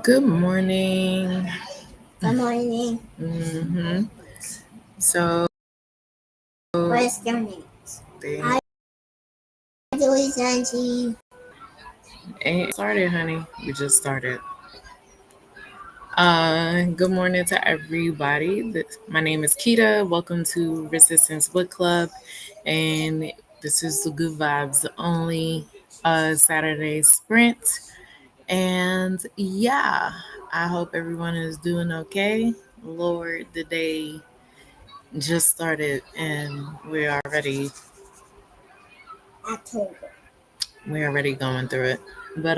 Good morning. Good morning. So, What's your name? they do is Angie. ain't started, honey. We just started. Good morning to everybody. My name is Keita. Welcome to Resistance Book Club, and this is the Good Vibes Only Saturday Sprint. And yeah, I hope everyone is doing okay. Lord, the day just started, and October. we're already going through it. But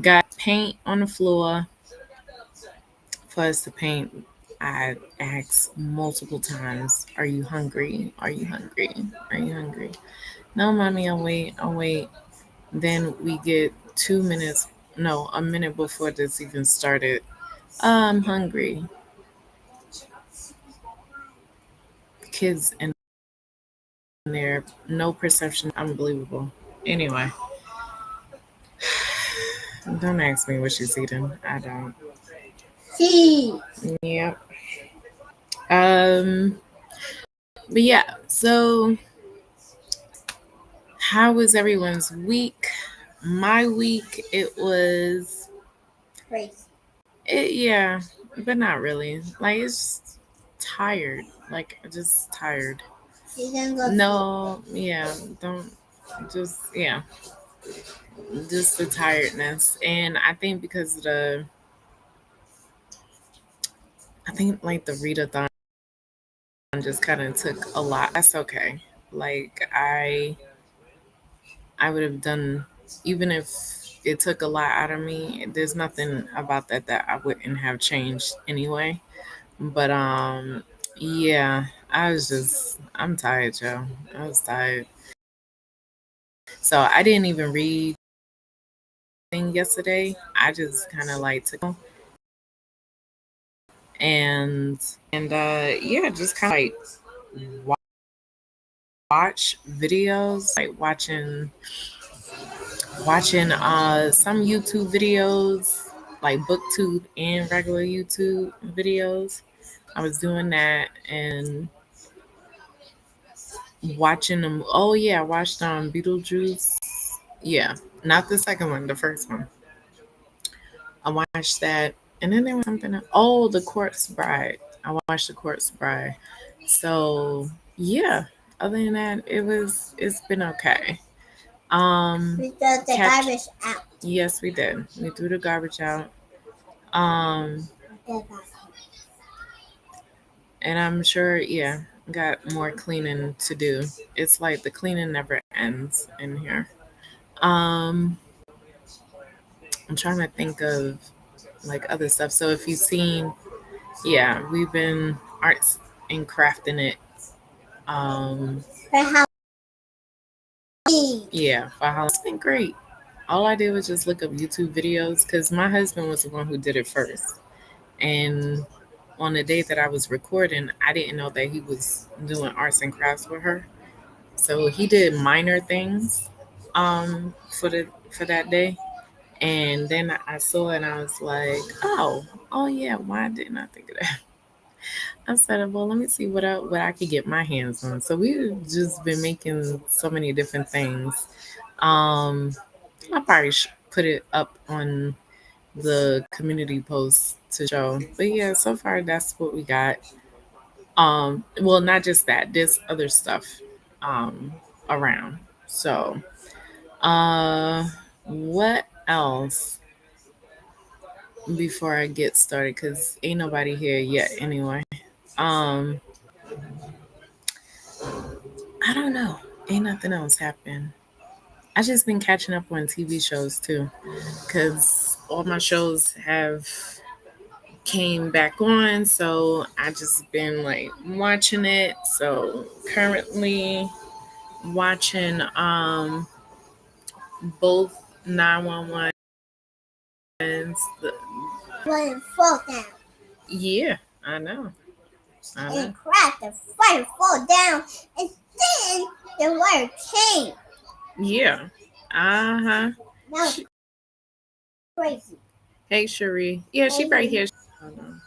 got paint on the floor for us to paint. I asked multiple times, "Are you hungry? Are you hungry? Are you hungry?" No, mommy, I'll wait. Then we get 2 minutes, no, a minute before this even started. I'm hungry. Kids in there, no perception, unbelievable. Anyway, don't ask me what she's eating. I don't. Cheese. Yep. Um, but yeah, so how was everyone's week? My week, it was, Crazy. yeah, but not really. Like, it's just tired. Like, just tired. You can go. No, yeah, don't, yeah, just the tiredness. And I think because of I think like the readathon just kind of took a lot. That's okay. Like, I would have done, even if it took a lot out of me, there's nothing about that I wouldn't have changed anyway. But yeah, I'm tired, Joe. I was tired. So I didn't even read thing yesterday. I just kind of like took and yeah, just kind of like watch videos, like watching some YouTube videos, like booktube and regular YouTube videos. I was doing that and watching them. Oh yeah, I watched Beetlejuice. Yeah, not the second one, the first one. I watched that, and then there was something else. Oh, The Corpse Bride. I watched The Corpse Bride. So yeah, other than that, it's been okay. We throw the garbage out. Yes, we did. We threw the garbage out. Um, and I'm sure, yeah, got more cleaning to do. It's like the cleaning never ends in here. Um, I'm trying to think of like other stuff. So if you've seen, yeah, we've been arts and crafting it. Um, For Halloween. yeah, for Halloween. It's been great. All I did was just look up YouTube videos because my husband was the one who did it first. And on the day that I was recording, I didn't know that he was doing arts and crafts with her. So he did minor things for for that day. And then I saw it and I was like, oh yeah, why didn't I think of that? I said, well, let me see what I could get my hands on. So we've just been making so many different things. Um, I probably should put it up on the community post to show. But yeah, so far that's what we got. Well, not just that, there's other stuff um around. So, what else before I get started? Cause ain't nobody here yet anyway. Um, I don't know. Ain't nothing else happened. I just been catching up on TV shows too, cause all my shows have came back on, so I just been like watching it. So currently watching both 911s. The, When it fall down. yeah, I know. I know. And crack, the fire fall down, and then the water came. Yeah. Uh-huh. No, crazy. Hey, Cherie. Yeah, she right here. Hold on.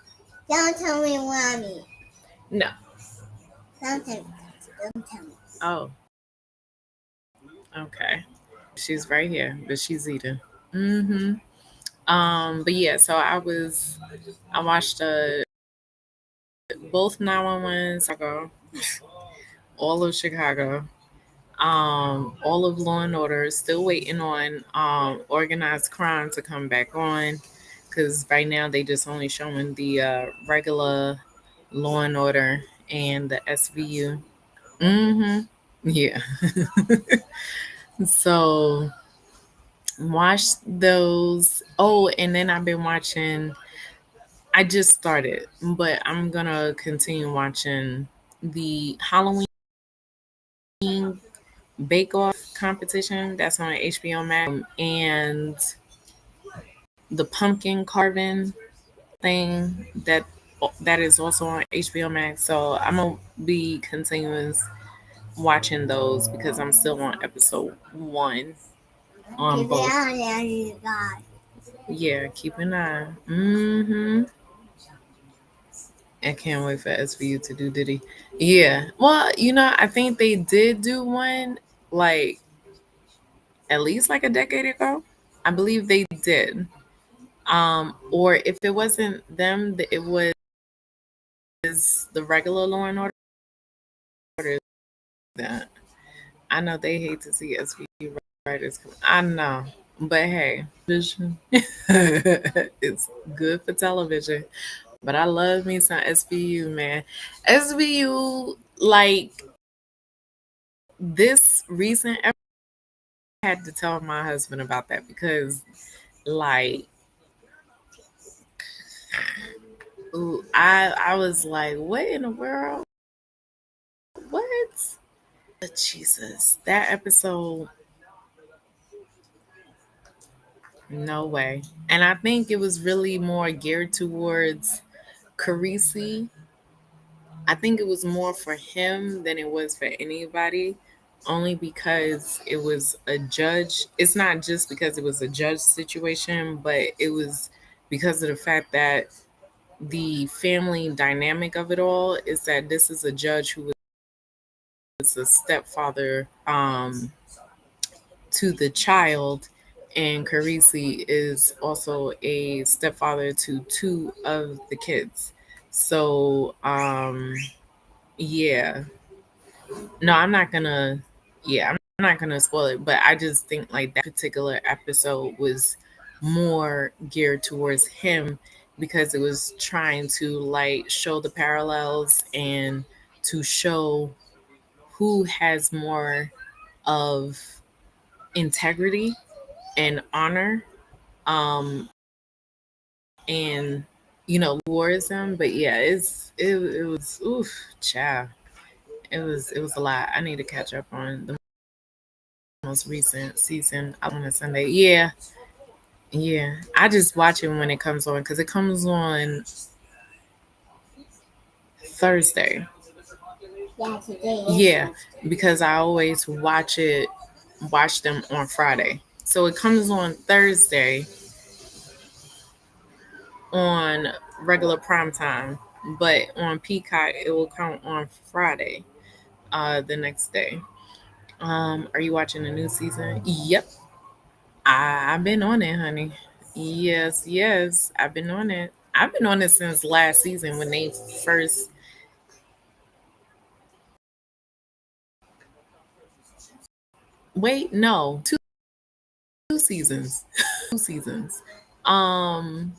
Don't tell me what I mean. No. Don't tell me. Don't tell me. Oh, okay. She's right here, but she's eating. Mm-hmm. But yeah, so I watched both 911 Chicago, all of Chicago, all of Law and Order. Still waiting on Organized Crime to come back on, because right now they just only showing the regular Law and Order and the SVU. Mm-hmm. Yeah. So watch those. Oh, and then I've been watching. I just started, but I'm gonna continue watching the Halloween Bake Off competition that's on HBO Max, and the pumpkin carving thing that is also on HBO Max. So I'm gonna be continuous watching those because I'm still on episode 1 on Keep both. it on there, you guys. Yeah, keep an eye. Mm-hmm. I can't wait for SVU to do Diddy. Yeah. Well, I think they did do one like at least like a decade ago. I believe they did. Or if it wasn't them, it was the regular Law and Order. That I know they hate to see SVU writers come. I know, but hey, vision it's good for television. But I love me some SVU, man. SVU, like this recent episode, I had to tell my husband about that because, like, ooh, I was like, what in the world? What? Jesus, that episode, no way. And I think it was really more geared towards Carisi. I think it was more for him than it was for anybody, only because it was a judge. It's not just because it was a judge situation, but it was because of the fact that the family dynamic of it all is that this is a judge who was a stepfather to the child, and Carisi is also a stepfather to two of the kids. So, yeah. No, I'm not gonna. Yeah, I'm not gonna spoil it, but I just think like that particular episode was more geared towards him because it was trying to like show the parallels and to show who has more of integrity and honor, um and warism. But yeah, it was oof, child. It was a lot. I need to catch up on the most recent season on a Sunday. Yeah, yeah. I just watch it when it comes on because it comes on Thursday. Yeah, today is Yeah, Thursday. because I always watch them on Friday. So it comes on Thursday on regular prime time, but on Peacock it will come on Friday, the next day. Are you watching the new season? Yep, I've been on it, honey. Yes, yes, I've been on it. I've been on it since last season when they first. Wait, no, two seasons, two seasons. Um,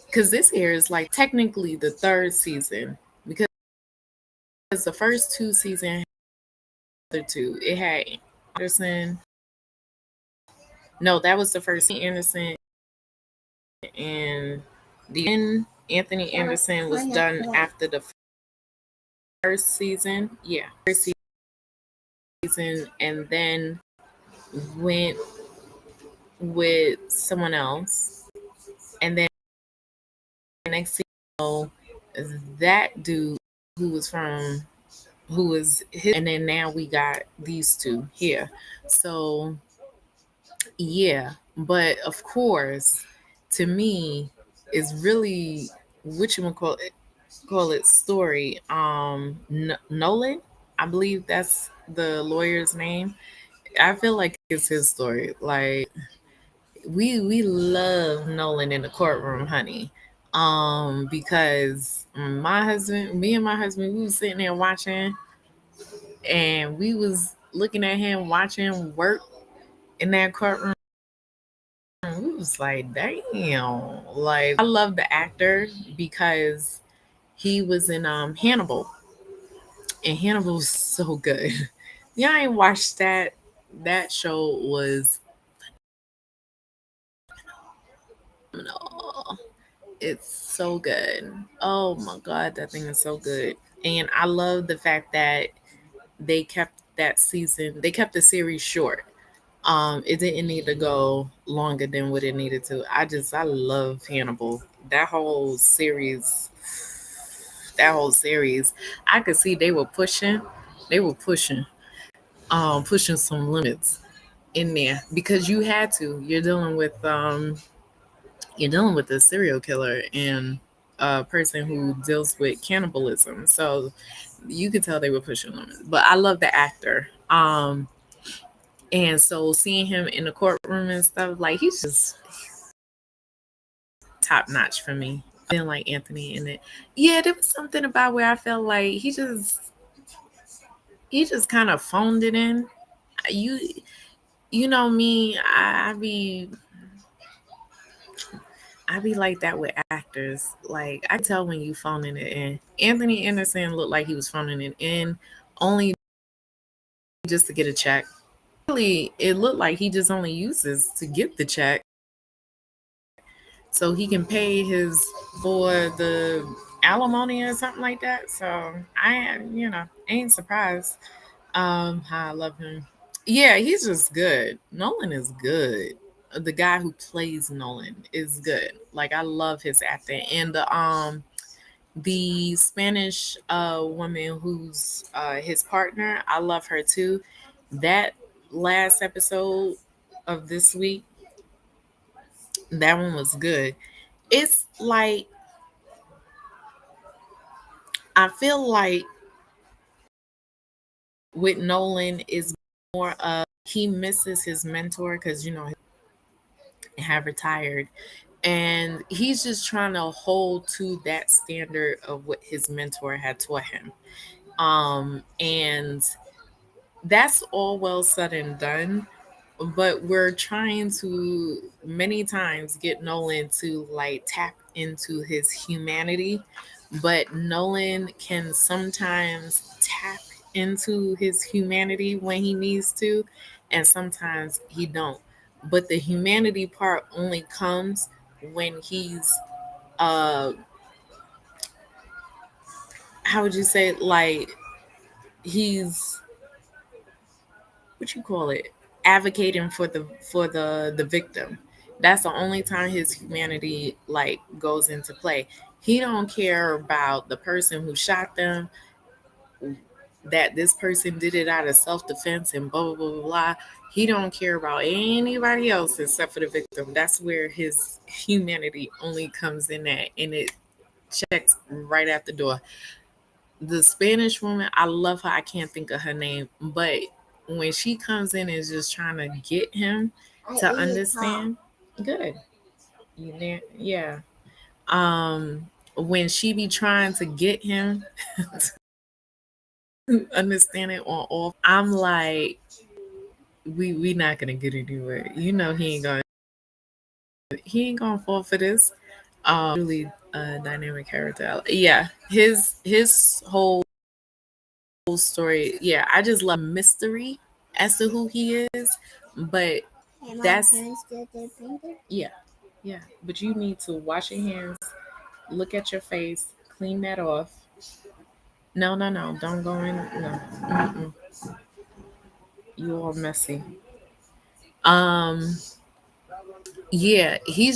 because this here is like technically the third season because the first two seasons, the two it had Anderson. No, that was the first Anderson, and the Anthony Anderson was done after the first season. Yeah, first season, and then went with someone else, and then next thing you know, that dude who was from who is his, and then now we got these two here. So yeah, but of course, to me, it's really what you call it story. Nolan, I believe that's the lawyer's name. I feel like it's his story. Like we love Nolan in the courtroom, honey. Because me and my husband, we was sitting there watching, and we was looking at him watching work in that courtroom. We was like, damn. Like I love the actor because he was in Hannibal, and Hannibal was so good. Y'all ain't watched that. That show was phenomenal. It's so good. Oh my god, that thing is so good. And I love the fact that they kept that season, they kept the series short. It didn't need to go longer than what it needed to. I love Hannibal. That whole series, I could see they were pushing some limits in there because you had to. You're dealing with a serial killer and a person who deals with cannibalism. So you could tell they were pushing limits. But I love the actor. And so seeing him in the courtroom and stuff, like he's just top notch for me. Then like Anthony in it. Yeah, there was something about where I felt like he just kind of phoned it in. You you know me, I be like that with actors. Like I tell when you phoning it in. Anthony Anderson looked like he was phoning it in only just to get a check. Really, it looked like he just only uses to get the check so he can pay his for the alimony or something like that. So ain't surprised how I love him. Yeah, he's just good. Nolan is good. The guy who plays Nolan is good. Like I love his acting. And the Spanish woman who's his partner, I love her too. That last episode of this week, that one was good. It's like I feel like with Nolan is more of he misses his mentor because he have retired, and he's just trying to hold to that standard of what his mentor had taught him. And that's all well said and done, but we're trying to many times get Nolan to like tap into his humanity, but Nolan can sometimes tap into his humanity when he needs to, and sometimes he don't. But the humanity part only comes when he's uh how would you say, like he's what you call it, advocating for the victim. That's the only time his humanity like goes into play. He don't care about the person who shot them, that this person did it out of self-defense and blah blah blah blah blah. He don't care about anybody else except for the victim. That's where his humanity only comes in at, and it checks right at the door. The Spanish woman, I love her. I can't think of her name, but when she comes in and is just trying to get him I to eat, understand, good. You there? Yeah. When she be trying to get him to understand it on off, I'm like, we not gonna get anywhere. He ain't gonna fall for this. Really dynamic character. Yeah, his whole story. Yeah, I just love mystery as to who he is, but And my that's parents did their finger. yeah, yeah. But you need to wash your hands, look at your face, clean that off. No, no, no, don't go in. No, mm-mm. You all messy. Um, yeah, he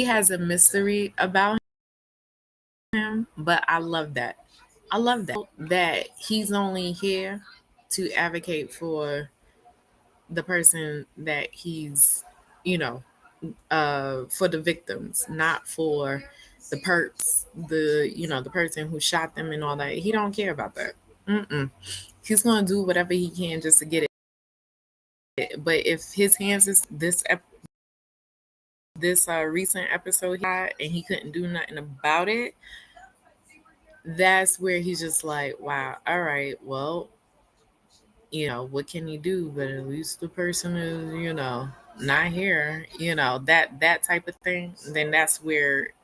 has a mystery about him, but I love that. I love that he's only here to advocate for the person that he's, you know, for the victims, not for the perps, the person who shot them and all that. He don't care about that. Mm-mm. He's gonna do whatever he can just to get it. But if his hands is this recent episode he had and he couldn't do nothing about it, that's where he's just like, wow, all right, well, what can you do? But at least the person is, not here, that type of thing. Then that's where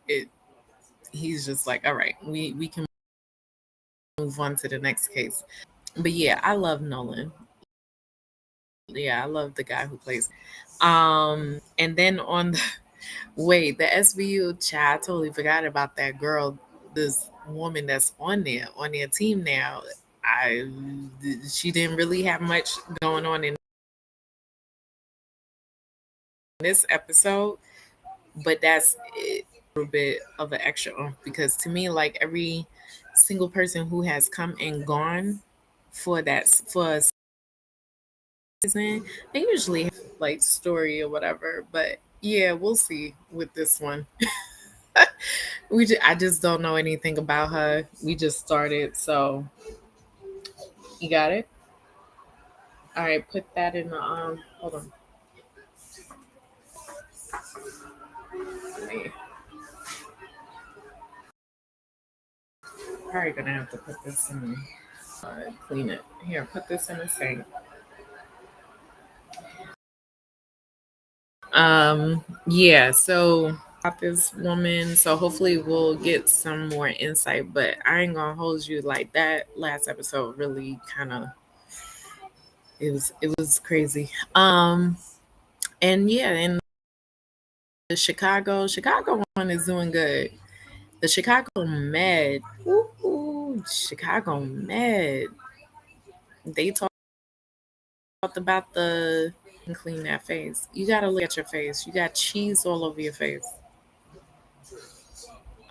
he's just like, all right, we can move on to the next case. But yeah, I love Nolan. Yeah, I love the guy who plays. And then on the wait, the SVU chat, I totally forgot about that girl, this woman that's on their team now. I She didn't really have much going on in this episode, but that's a little bit of an extra because to me, like every single person who has come and gone for a season, they usually have like story or whatever. But yeah, we'll see with this one. I just don't know anything about her. We just started, so you got it. All right, put that in the Hold on. Wait. Probably gonna have to put this in. Clean it. Here, put this in the sink. Yeah. So about this woman. So hopefully we'll get some more insight. But I ain't gonna hold you like that. Last episode really kind of it was crazy. And yeah, and the Chicago one is doing good. The Chicago Med, ooh, Chicago Med. They talked about the clean that face. You gotta look at your face. You got cheese all over your face.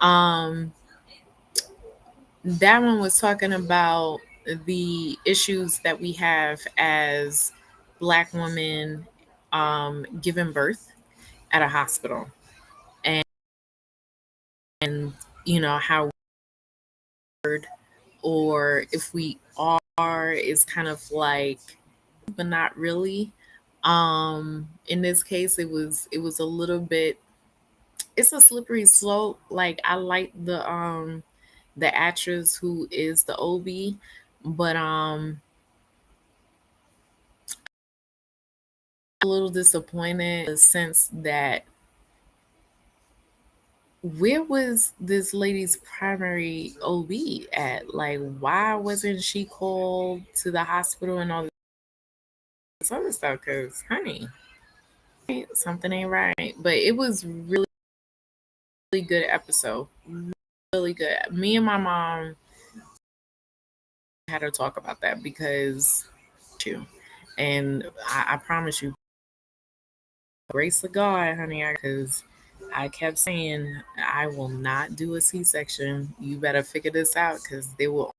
Um, that one was talking about the issues that we have as Black women giving birth at a hospital, and how or if we are is kind of like, but not really. In this case it was a little bit, it's a slippery slope. Like I like the actress who is the OB, but a little disappointed in the sense that where was this lady's primary OB at? Like, why wasn't she called to the hospital and all this other stuff? Because, honey, something ain't right. But it was really good episode. Really good. Me and my mom had to talk about that because and I promise you, grace of God, honey, because I kept saying I will not do a C-section. You better figure this out because there will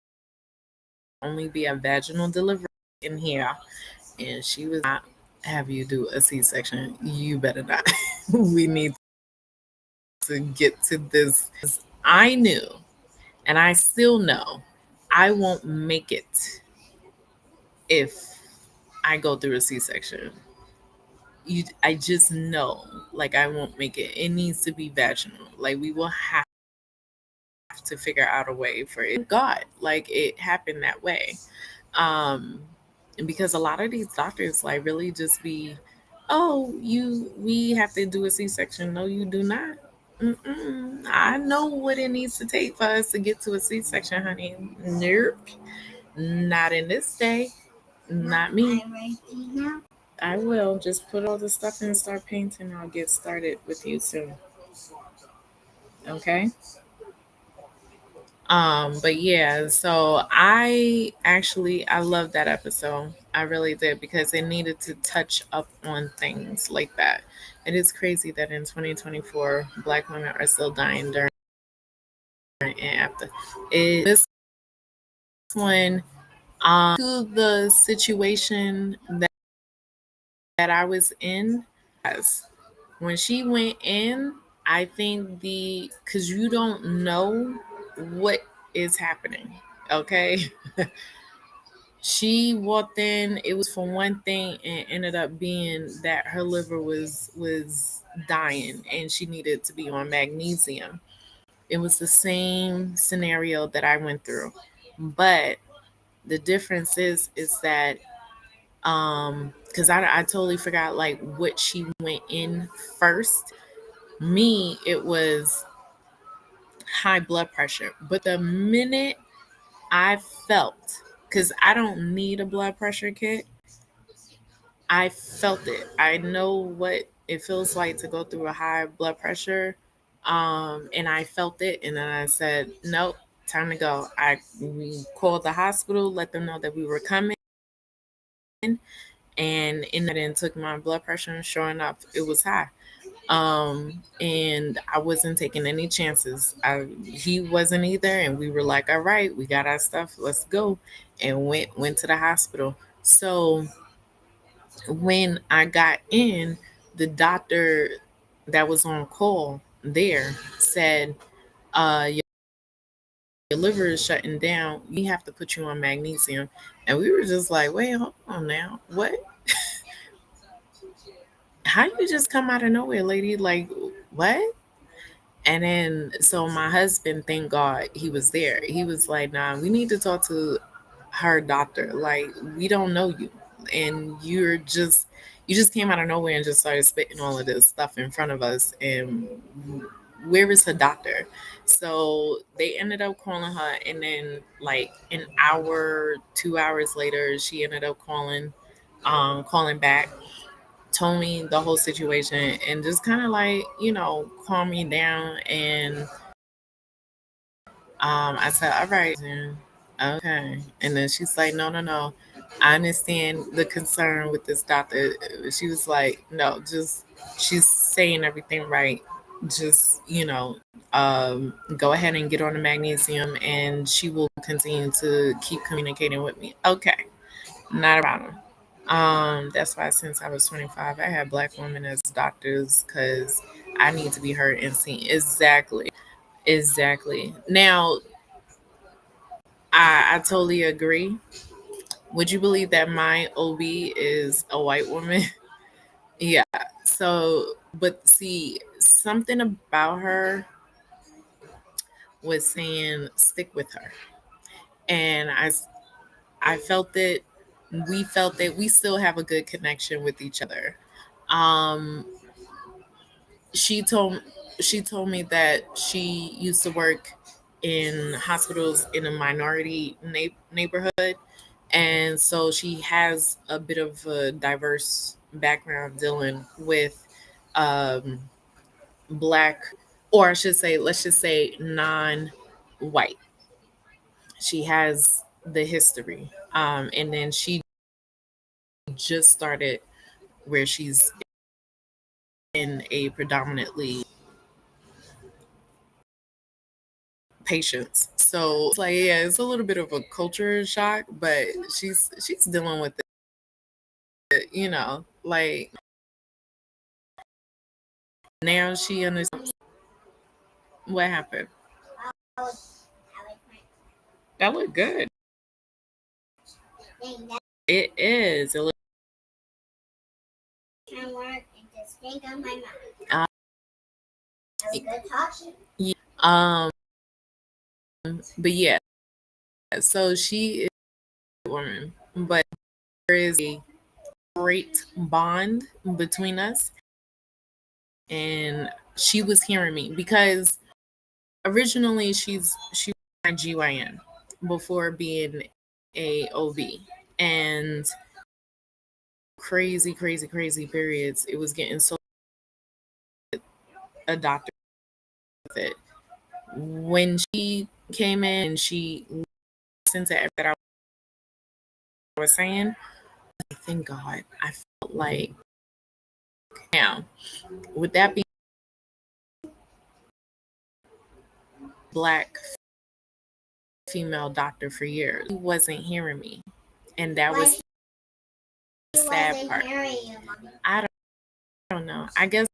only be a vaginal delivery in here, and she was not have you do a C-section. You better not. We need to get to this. I knew, and I still know, I won't make it if I go through a C-section. I just know, like I won't make it. It needs to be vaginal. Like we will have to figure out a way for it. God, like it happened that way. Um, because a lot of these doctors like really just be, oh, we have to do a C-section. No, you do not. Mm-mm. I know what it needs to take for us to get to a C-section, honey. Nope, not in this day. Not me. I will just put all the stuff in and start painting. I'll get started with you soon. Okay. But yeah, so I love that episode. I really did because it needed to touch up on things like that. It is crazy that in 2024 Black women are still dying during and after. This one, to the situation that I was in, yes. When she went in, I think because you don't know what is happening, okay? She walked in, it was for one thing, and ended up being that her liver was dying and she needed to be on magnesium. It was the same scenario that I went through. But the difference is that because I totally forgot like what she went in first. Me, it was high blood pressure. But the minute I felt, because I don't need a blood pressure kit, I felt it. I know what it feels like to go through a high blood pressure. And I felt it. And then I said, nope, time to go. We called the hospital, let them know that we were coming. And in that, and took my blood pressure, and sure enough, it was high. And I wasn't taking any chances. He wasn't either, and we were like, all right, we got our stuff, let's go, and went to the hospital. So when I got in, the doctor that was on call there said, your liver is shutting down. We have to put you on magnesium. And we were just like, wait, hold on now. What? How you just come out of nowhere, lady? Like, what? And then, so my husband, thank God he was there. He was like, nah, we need to talk to her doctor. Like, we don't know you. And you just came out of nowhere and just started spitting all of this stuff in front of us. And where is her doctor? So they ended up calling her. And then, like, an hour, 2 hours later, she ended up calling back, told me the whole situation, and just kind of like, calm me down. And I said, all right, then. Okay. And then she's like, no, no, no. I understand the concern with this doctor. She was like, no, just, she's saying everything right. Just, go ahead and get on the magnesium, and she will continue to keep communicating with me. Okay. Not a problem. That's why since I was 25, I had black women as doctors because I need to be heard and seen. Exactly. Exactly. Now, I totally agree. Would you believe that my OB is a white woman? Yeah. So, but see, something about her was saying stick with her. And I felt it. We felt that we still have a good connection with each other. Um, she told she told me that she used to work in hospitals in a minority neighborhood, and so she has a bit of a diverse background dealing with um, black, or I should say, let's just say non-white. She has the history, and then she just started where she's in a predominantly patients. So it's like, yeah, it's a little bit of a culture shock, but she's dealing with it, like now she understands what happened. I was, I was That looked good. saying that It is. It look, can work and just think on my mind. uh, Have a good talking. yeah, but yeah, so she is a woman, but there is a great bond between us, and she was hearing me because originally she was my GYN before being a OB, and crazy, crazy, crazy periods. It was getting so a doctor with it. When she came in and she listened to everything that I was saying, thank God, I felt like now, with that being black female doctor for years. He wasn't hearing me. And that Why was the he sad wasn't part. hearing you, mommy? I don't know. I guess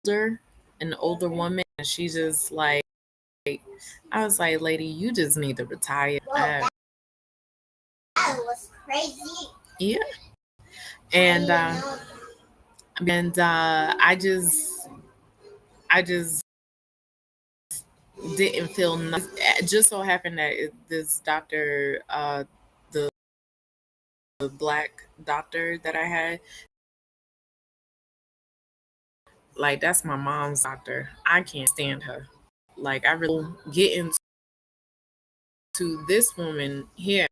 an older woman, and she just like, I was like, lady, you just need to retire. Whoa, that was crazy. Yeah. I And I just didn't feel nothing. It just so happened that this doctor, the black doctor that I had, like that's my mom's doctor. I can't stand her. Like I really get into this woman here.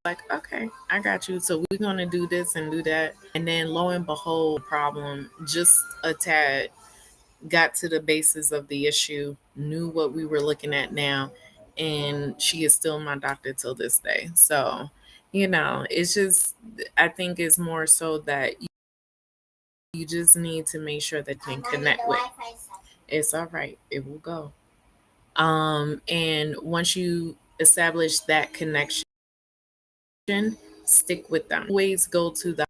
Like, okay, I got you. So we're gonna do this and do that. And then lo and behold, problem just a tad got to the basis of the issue, knew what we were looking at now, and she is still my doctor till this day. So, it's just, I think it's more so that you just need to make sure that you can connect with. It's all right. It will go. And once you establish that connection, stick with them. Always go to the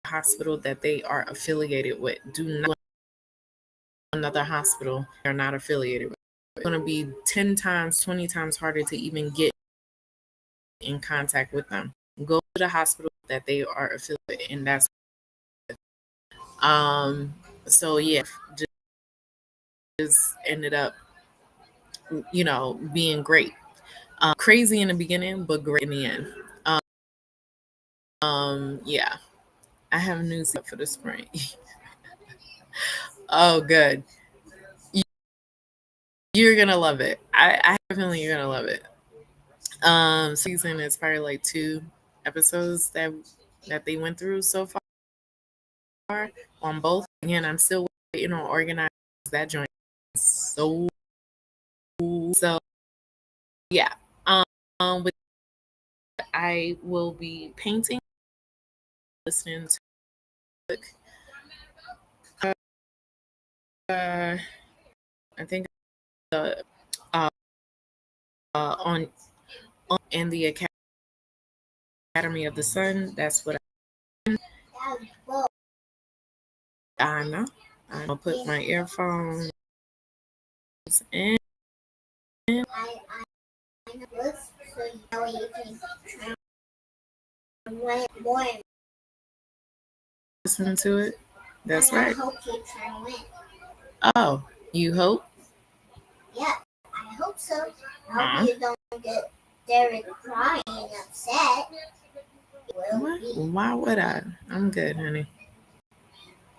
hospital that they are affiliated with. Do not go to another hospital they're not affiliated with. It's going to be 10 times, 20 times harder to even get in contact with them. Go to the hospital that they are affiliated, and that's so yeah, just ended up, being great. Crazy in the beginning, but great in the end. Yeah, I have news for the spring. Oh, good. You're gonna love it. I definitely you're gonna love it. Season is probably like 2 episodes that they went through so far on both. Again, I'm still waiting on organize that joint. So yeah. With I will be painting, listening to music. I think uh, on in the Academy of the Sun. That's what I know. I'm gonna put my earphones in. I know so you can try more. Listen to it. That's and right. I hope you try win. Oh, you hope? Yeah, I hope so. I hope you don't get Derek crying and upset. What? Why would I? I'm good, honey.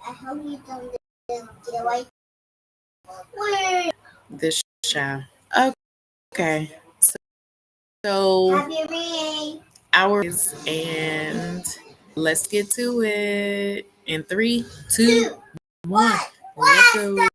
I hope you don't get like This child. Okay. So happy reading. Hours, and let's get to it. In 3, 2, 1. Let's go.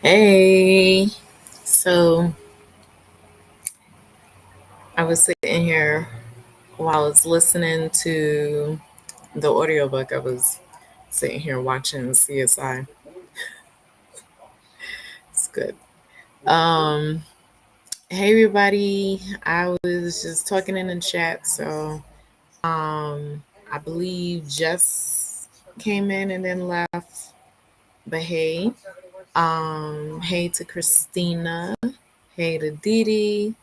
Hey, so I was sitting here while I was listening to the audiobook. I was sitting here watching CSI. It's good. Um, hey everybody. I was just talking in the chat, so I believe Jess came in and then left. But hey. Hey to Christina. Hey to Didi.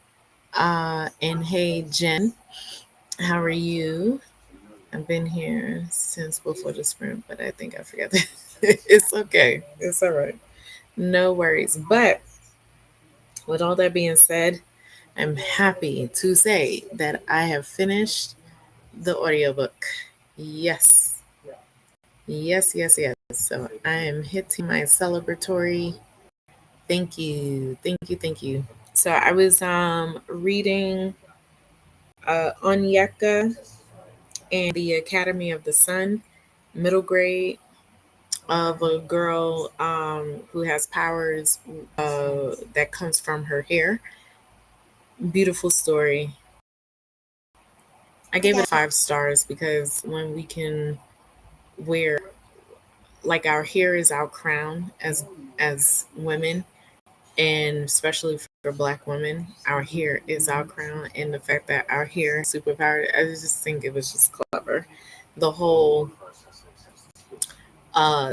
And hey Jen. How are you? I've been here since before the sprint, but I think I forgot that. It's okay. It's all right. No worries. But with all that being said, I'm happy to say that I have finished the audiobook. Yes. Yes, yes, yes. So I am hitting my celebratory. Thank you. Thank you. Thank you. So I was reading Onyeka and the Academy of the Sun, middle grade, of a girl who has powers that comes from her hair. Beautiful story. I gave it 5 stars because when we can wear, like, our hair is our crown as women, and especially for black women, our hair is our crown, and the fact that our hair is superpowered, I just think it was just clever. The whole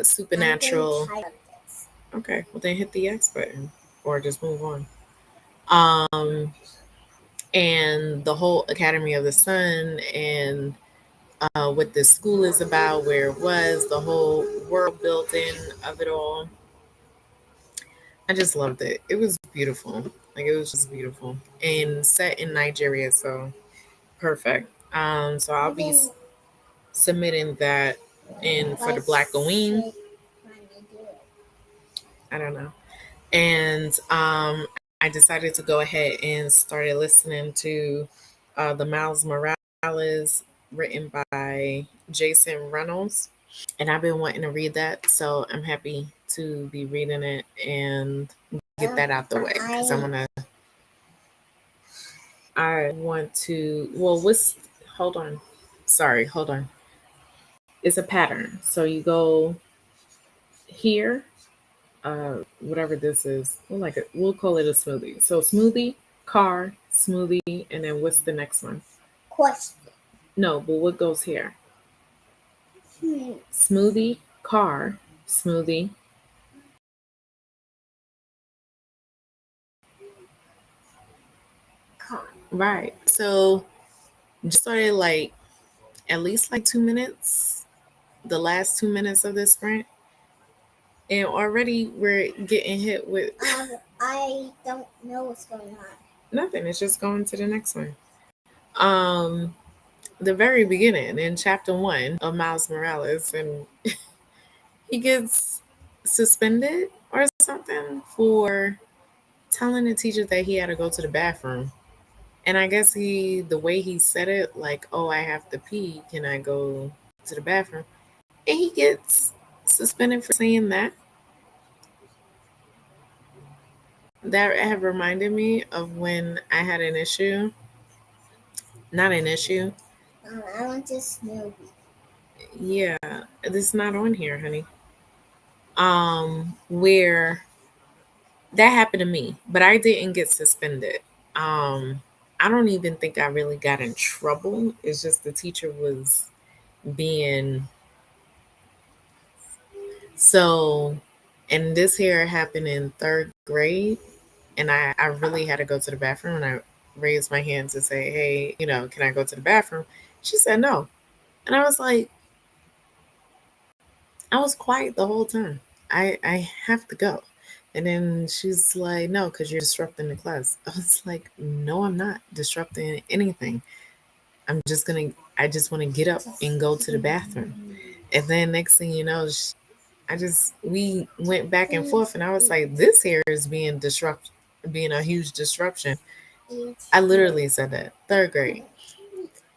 supernatural. Okay, well then hit the X button or just move on. Um, and the whole Academy of the Sun and what this school is about, where it was, the whole world building of it all. I just loved it. It was beautiful. Like, it was just beautiful and set in Nigeria, so perfect. So I'll be submitting that in for the Black Queen. I don't know. And I decided to go ahead and started listening to the Miles Morales, written by Jason Reynolds. And I've been wanting to read that, so I'm happy to be reading it and get that out the way because I want to. Well, hold on. Sorry, hold on. It's a pattern. So you go here, whatever this is. We'll call it a smoothie. So smoothie, car, smoothie, and then what's the next one? Question. No, but what goes here? Smoothie, car, smoothie. Car. Right. So just started like at least like 2 minutes, the last 2 minutes of this sprint. And already we're getting hit with I don't know what's going on. nothing. It's just going to the next one. Um the very beginning in chapter 1 of Miles Morales, and he gets suspended or something for telling the teacher that he had to go to the bathroom. And I guess the way he said it, like, oh, I have to pee, can I go to the bathroom? And he gets suspended for saying that. That have reminded me of when I had an issue. Not an issue. I want to smoothie. Yeah, this is not on here, honey. Where that happened to me, but I didn't get suspended. Um, I don't even think I really got in trouble. It's just the teacher was being so. And this here happened in 3rd grade, and I really had to go to the bathroom, and I raised my hand to say, hey, can I go to the bathroom? She said no. And I was like, I was quiet the whole time. I have to go. And then she's like, no, because you're disrupting the class. I was like, no, I'm not disrupting anything. I just want to get up and go to the bathroom. And then next thing you know, we went back and forth, and I was like, this here is being a huge disruption. I literally said that, 3rd grade.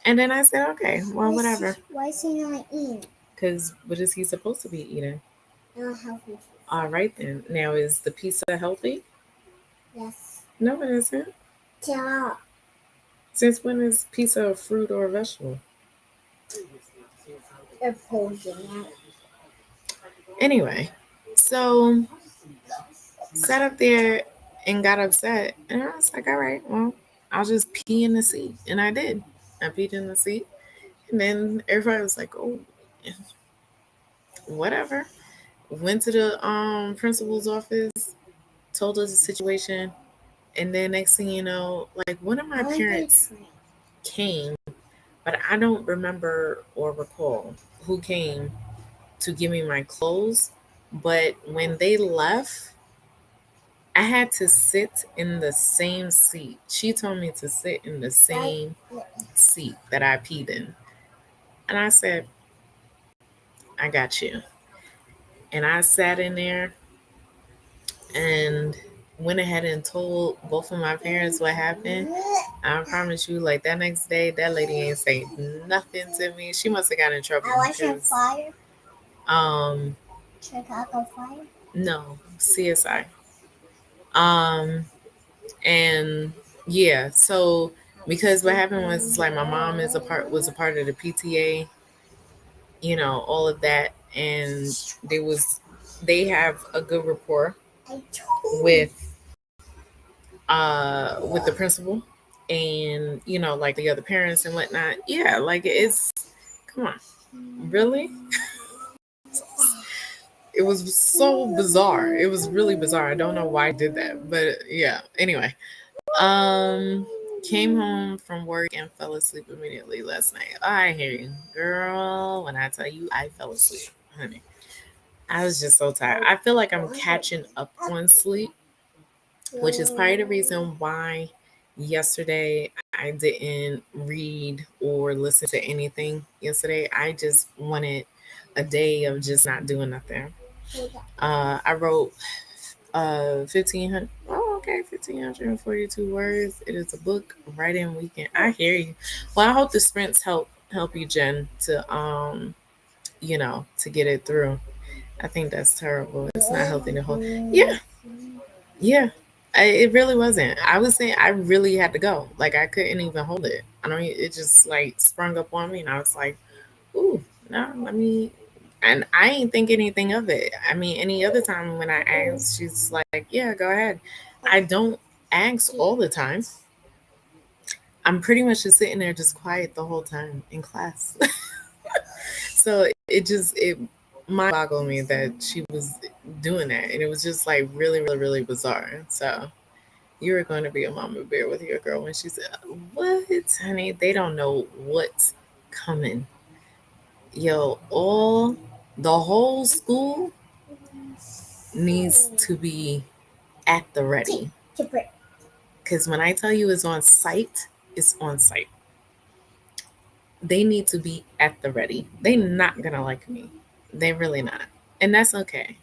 And then I said, okay, well, whatever. Why is he not eating? Because what is he supposed to be eating? Not healthy food. All right then. Now, is the pizza healthy? Yes. No, it isn't. Yeah. Since when is pizza a fruit or a vegetable? They're posing it. Anyway, so sat up there and got upset, and I was like, all right, well, I'll just pee in the seat, and I did. I peed in the seat, and then everybody was like, oh, whatever. Went to the principal's office, told us the situation, and then next thing you know, like one of my parents came, but I don't remember or recall who came to give me my clothes. But when they left, I had to sit in the same seat. She told me to sit in the same seat that I peed in. And I said, I got you. And I sat in there and went ahead and told both of my parents what happened. I promise you, like that next day, that lady ain't say nothing to me. She must have got in trouble. I watched on Fire. Um, Chicago Fire. no, CSI. Um, and yeah, so because what happened was like my mom was a part of the PTA, all of that, and they have a good rapport with with the principal and like the other parents and whatnot. Yeah, like it's come on, really. It was so bizarre. It was really bizarre. I don't know why I did that, but yeah. Anyway, um, came home from work and fell asleep immediately last night. I hear you, girl. When I tell you, I fell asleep, honey. I was just so tired. I feel like I'm catching up on sleep, which is part of the reason why yesterday I didn't read or listen to anything yesterday. I just wanted a day of just not doing nothing. I wrote 1500 oh okay 1542 words. It is a book writing weekend. I hear you. Well, I hope the sprints help you, Jen, to to get it through. I think that's terrible. It's not healthy to hold. Yeah, it really wasn't. I was saying I really had to go. Like I couldn't even hold it. I don't. It just like sprung up on me, and I was like, "Ooh, no, let me." And I ain't think anything of it. I mean, any other time when I ask, she's like, "Yeah, go ahead." I don't ask all the time. I'm pretty much just sitting there, just quiet the whole time in class. So it mind boggled me that she was doing that, and it was just like really, really, really bizarre. So you were going to be a mama bear with your girl when she said, "What, honey? They don't know what's coming." Yo, the whole school needs to be at the ready. Because when I tell you it's on site, it's on site. They need to be at the ready. They not gonna like me. They really not. And that's okay.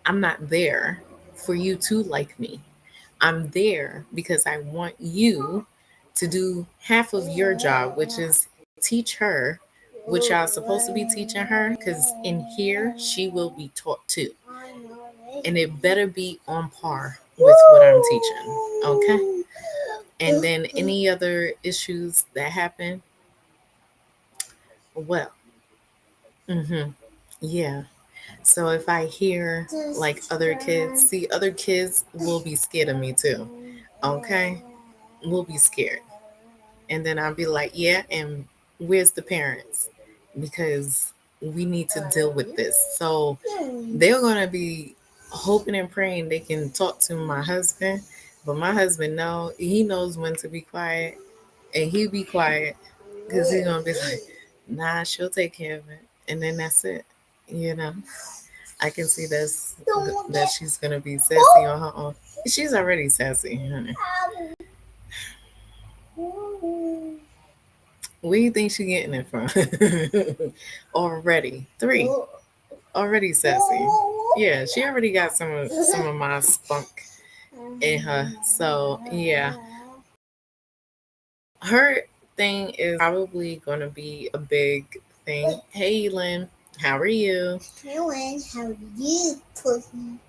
I'm not there for you to like me. I'm there because I want you to do half of your job, which is teach her what y'all supposed to be teaching her. Because in here, she will be taught too. And it better be on par with what I'm teaching. Okay? And then any other issues that happen, well, yeah. So if I hear like other kids will be scared of me too. Okay? Will be scared. And then I'll be like, yeah, and where's the parents? Because we need to deal with this. So they're going to be hoping and praying they can talk to my husband. But my husband, no, he knows when to be quiet, and he be quiet because he's going to be like, nah, she'll take care of it. And then that's it. You know, I can see that she's going to be sassy on her own. She's already sassy, honey. Where do you think she getting it from? Already. 3. Already sassy. Yeah, she already got some of my spunk in her. So yeah. Her thing is probably gonna be a big thing. Hey Lynn. How are you? Helen, how are you, Pussy?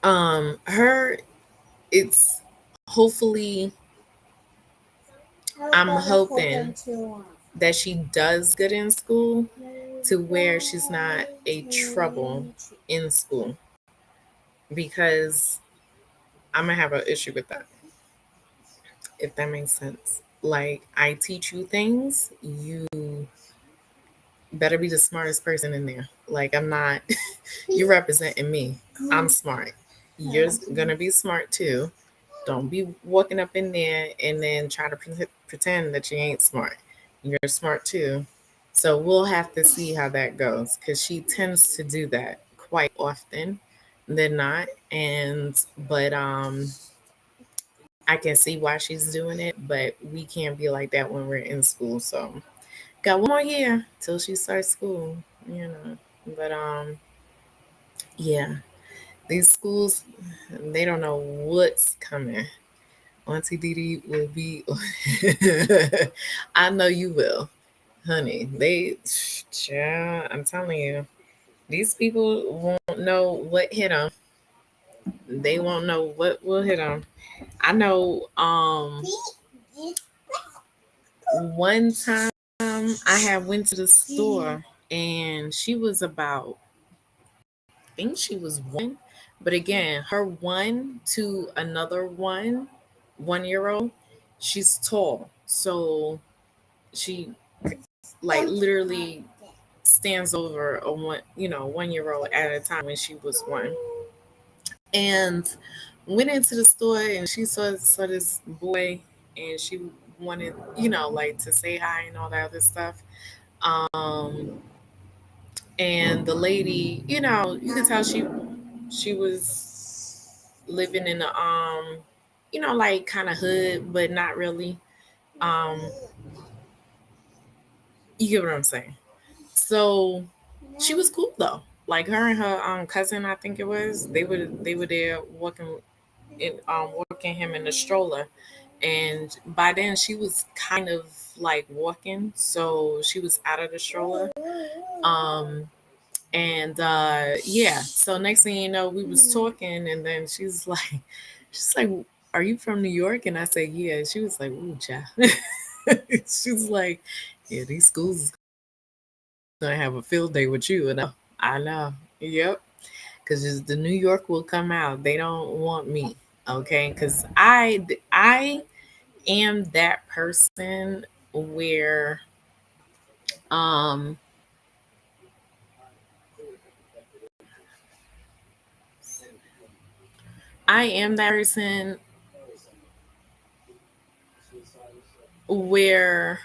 Her, it's hopefully, How I'm about I hold them hoping too long? that she does good in school to where she's not a trouble in school because I'm gonna have an issue with that, if that makes sense. Like, I teach you things, you better be the smartest person in there. Like, I'm not, you're representing me. I'm smart. You're gonna be smart too. Don't be walking up in there and then try to pretend that you ain't smart. You're smart too. So we'll have to see how that goes because she tends to do that quite often than not. And, but, I can see why she's doing it, but we can't be like that when we're in school. So got one more year till she starts school, you know. But, yeah, these schools, they don't know what's coming. Auntie Didi will be. I know you will, honey. Child, I'm telling you, these people won't know what hit them. They won't know what will hit them. I know. One time I had went to the store and she was about. I think she was one, but again, her one to another 1 year old, she's tall, so she like literally stands over a 1 year old at a time when she was one. And went into the store and she saw this boy and she wanted, like to say hi and all that other stuff. Um and the lady, you could tell she was living in a like kind of hood, but not really. Um you get what I'm saying? So she was cool though. Like her and her cousin, I think it was. They were there walking him in the stroller, and by then she was kind of like walking, so she was out of the stroller. Um, and yeah. So next thing you know, we was talking, and then she's like, "Are you from New York?" And I said, "Yeah." She was like, "Ooh, child." She's like, "Yeah, these schools is gonna have a field day with you," and I know. Yep. Because the New York will come out. They don't want me, okay? Because I am that person where um I am that person where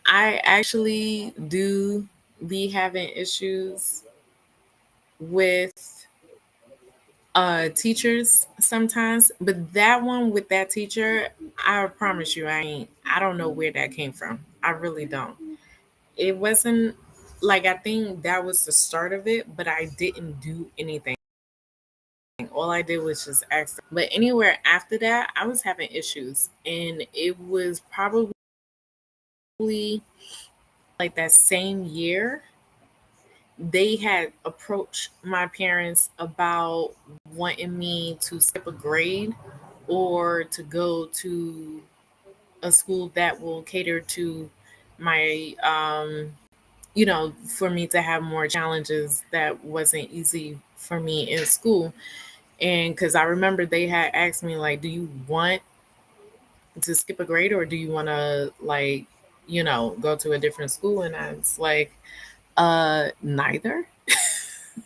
I actually do be having issues with teachers sometimes, but that one with that teacher, I promise you I don't know where that came from. I really don't. It wasn't like, I think that was the start of it, but I didn't do anything. All I did was just ask them. But anywhere after that, I was having issues. And it was probably like that same year, they had approached my parents about wanting me to skip a grade or to go to a school that will cater to my for me to have more challenges that wasn't easy for me in school. And because I remember they had asked me, like, do you want to skip a grade or do you want to, like, go to a different school? And I was like, neither.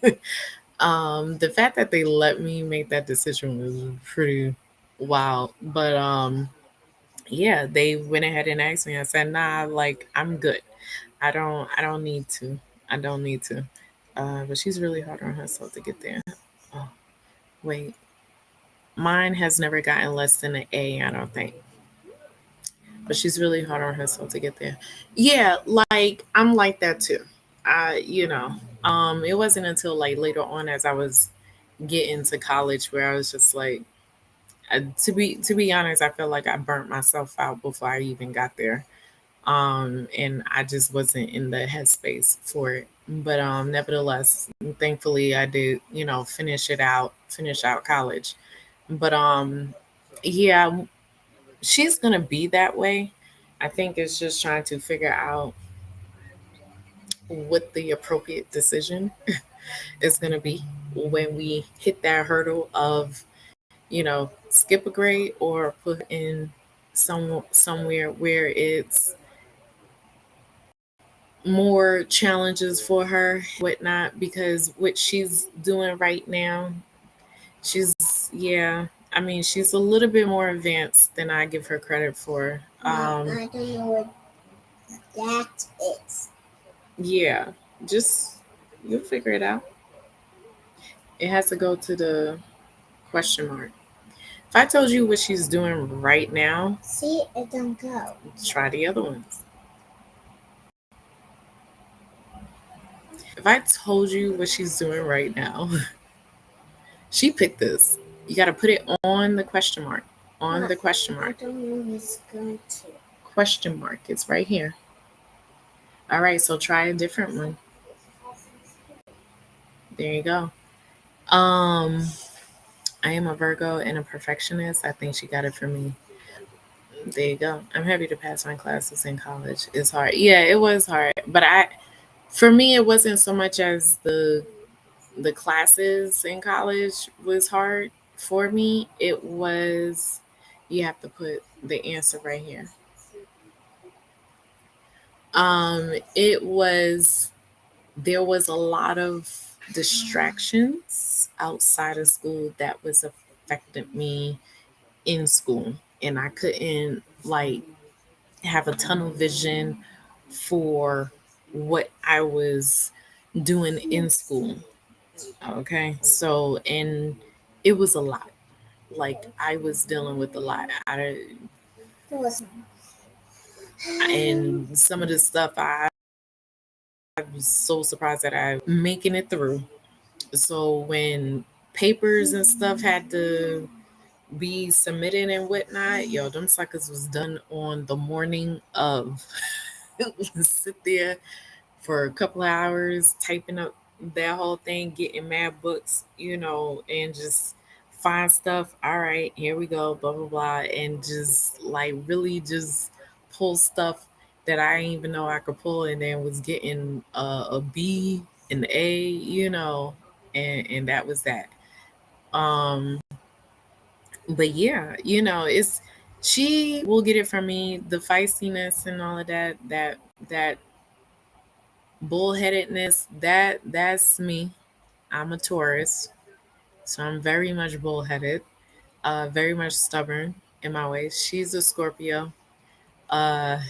The fact that they let me make that decision was pretty wild. But yeah, they went ahead and asked me. I said, nah, like, I'm good. I don't need to. I don't need to. But she's really hard on herself to get there. Oh, wait. Mine has never gotten less than an A, I don't think. But she's really hard on herself to get there. Yeah, like I'm like that too. It wasn't until like later on as I was getting to college where I was just like, to be honest, I feel like I burnt myself out before I even got there. And I just wasn't in the headspace for it. But nevertheless, thankfully I did, finish out college. But yeah, she's gonna be that way. I think it's just trying to figure out what the appropriate decision is gonna be when we hit that hurdle of, skip a grade or put in somewhere where it's more challenges for her, whatnot, because what she's doing right now, she's, yeah, I mean, she's a little bit more advanced than I give her credit for. I don't know what that is. Yeah, just, you'll figure it out. It has to go to the question mark. If I told you what she's doing right now, see, it don't go. Try the other ones. If I told you what she's doing right now, she picked this. You got to put it on the question mark. On the question mark. I don't know who's going to. Question mark. It's right here. All right, so try a different one. There you go. I am a Virgo and a perfectionist. I think she got it from me. There you go. I'm happy to pass my classes in college. It's hard. Yeah, it was hard. But for me, it wasn't so much as the classes in college was hard for me. It was, you have to put the answer right here. It was, there was a lot of distractions outside of school that was affecting me in school, and I couldn't like have a tunnel vision for what I was doing in school. Okay, so, and it was a lot. Like, I was dealing with a lot. And some of the stuff, I was so surprised that I making it through. So when papers and stuff had to be submitted and whatnot, yo, them suckers was done on the morning of. Sit there for a couple of hours typing up that whole thing, getting mad books, and just find stuff. All right, here we go, blah blah blah, and just like really just pull stuff that I didn't even know I could pull, and then was getting a B, an A, and that was that. Um, but yeah, it's, she will get it from me, the feistiness and all of that bullheadedness, that's me. I'm a Taurus, so I'm very much bullheaded, very much stubborn in my ways. She's a Scorpio. Uh,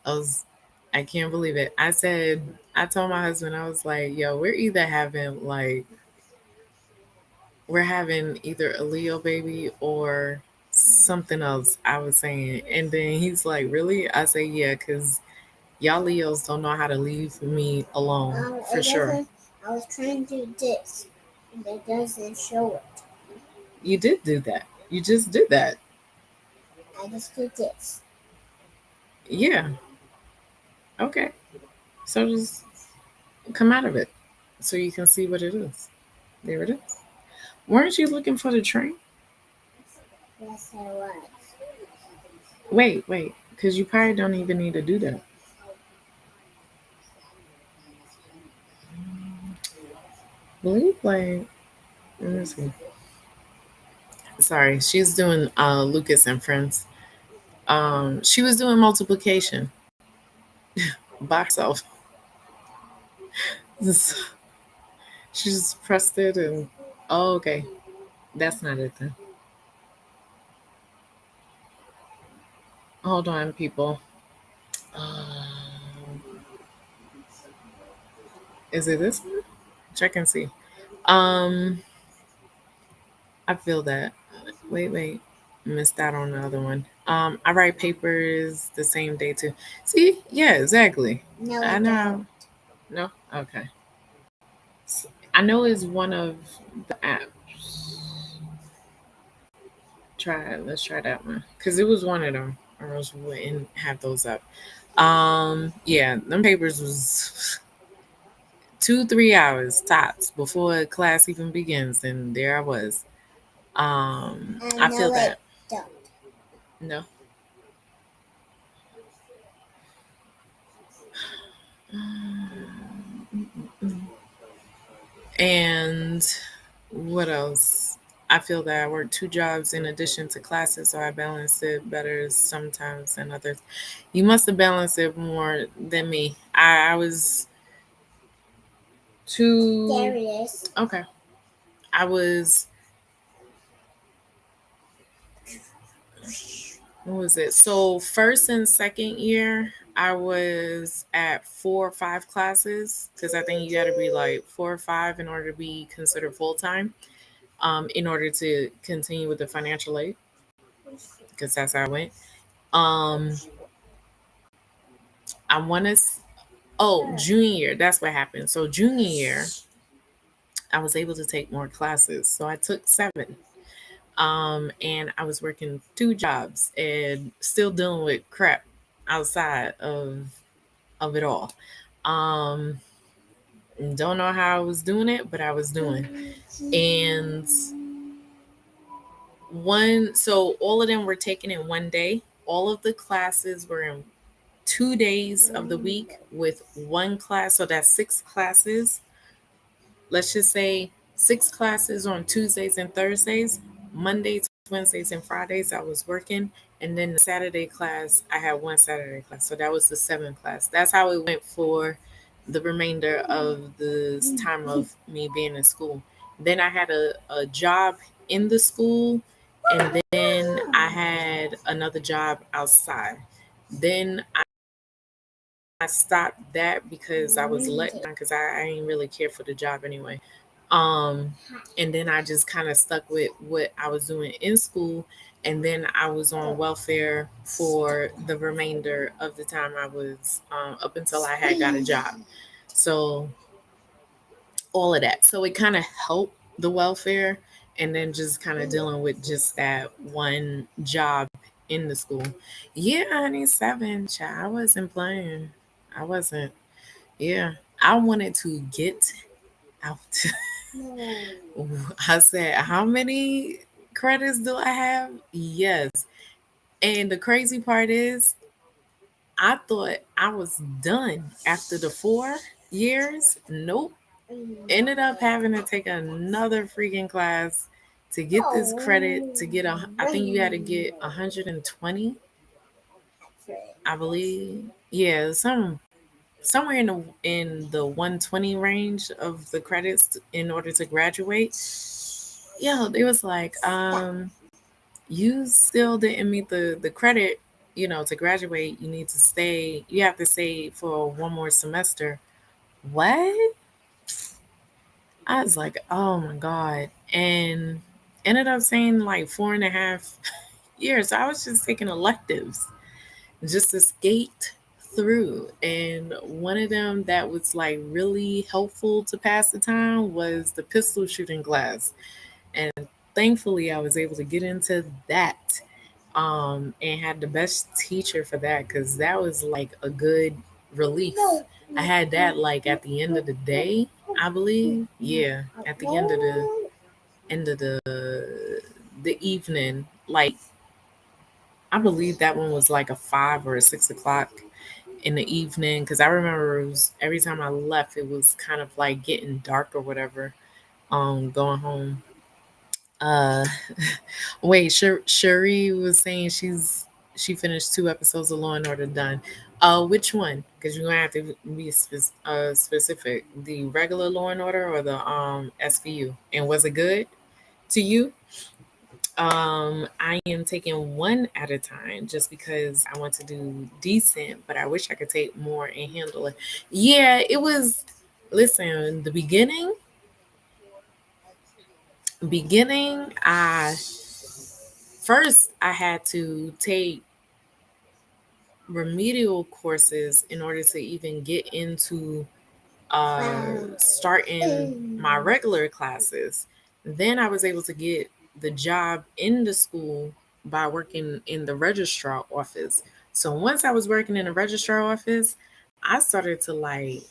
I was, I can't believe it. I told my husband, I was like, yo, we're having either a Leo baby or something else. I was saying, and then he's like, really? I say, yeah, because y'all Leos don't know how to leave me alone, for sure. I was trying to do this, and it doesn't show it. You did do that. You just did that. I just did this. Yeah. Okay. So just come out of it so you can see what it is. There it is. Weren't you looking for the train? Yes, I was. Wait. Because you probably don't even need to do that. Believe, like, let me see. Sorry, she's doing Lucas and Friends. She was doing multiplication by herself. She just pressed it and, oh, okay. That's not it then. Hold on, people. Is it this one? Check and see. Um, I feel that. Wait. Missed out on the other one. I write papers the same day too. See? Yeah, exactly. No, I know. No? Okay. I know it's one of the apps. Try it. Let's try that one. Because it was one of them. or else we wouldn't have those up. Yeah, them papers was 2-3 hours tops before class even begins, and there I was. I feel that. Don't. No. And what else? I feel that I work 2 jobs in addition to classes, so I balance it better sometimes than others. You must have balanced it more than me. I was too. There it is. Okay. I was. What was it? So first and second year, I was at 4 or 5 classes because I think you got to be like 4 or 5 in order to be considered full time. In order to continue with the financial aid, because that's how I went. Um, I want to. Oh, junior year, that's what happened. So junior year, I was able to take more classes, so I took 7. And I was working 2 jobs and still dealing with crap outside of it all. Um, don't know how I was doing it, but I was doing. And so all of them were taken in one day. All of the classes were in 2 days of the week with one class. So that's 6 classes. Let's just say 6 classes on Tuesdays and Thursdays. Mondays, Wednesdays, and Fridays, I was working. And then the Saturday class, I had one Saturday class. So that was the 7th class. That's how it went for the remainder of the time of me being in school. Then I had a job in the school, and then I had another job outside. Then I stopped that because I was let down because I didn't really care for the job anyway. Um, and then I just kind of stuck with what I was doing in school. And then I was on welfare for the remainder of the time I was up until I had got a job. So all of that. So it kind of helped the welfare, and then just kind of dealing with just that one job in the school. Yeah, honey, 7. Child, I wasn't playing. I wasn't. Yeah, I wanted to get out. I said, how many credits do I have? Yes. And the crazy part is, I thought I was done after the 4 years. Nope. Ended up having to take another freaking class to get this credit. To get I think you had to get 120, I believe. Yeah, somewhere in the 120 range of the credits in order to graduate. Yeah, it was like, you still didn't meet the credit, to graduate. You need to stay. You have to stay for one more semester. What? I was like, oh my God. And ended up saying like 4.5 years. I was just taking electives just to skate through. And one of them that was like really helpful to pass the time was the pistol shooting class. And thankfully, I was able to get into that, and had the best teacher for that because that was like a good relief. I had that like at the end of the day, I believe. Yeah, at the end of the evening, like I believe that one was like a 5 or 6 o'clock in the evening because I remember it was every time I left, it was kind of like getting dark or whatever. Going home. Uh, wait, Cherie was saying she finished 2 episodes of Law and Order done. Which one? Because you're gonna have to be specific. The regular Law and Order or the SVU? And was it good to you? I am taking one at a time just because I want to do decent, but I wish I could take more and handle it. Yeah, it was. Listen, the beginning, I had to take remedial courses in order to even get into starting my regular classes. Then I was able to get the job in the school by working in the registrar office. So once I was working in the registrar office, I started to like,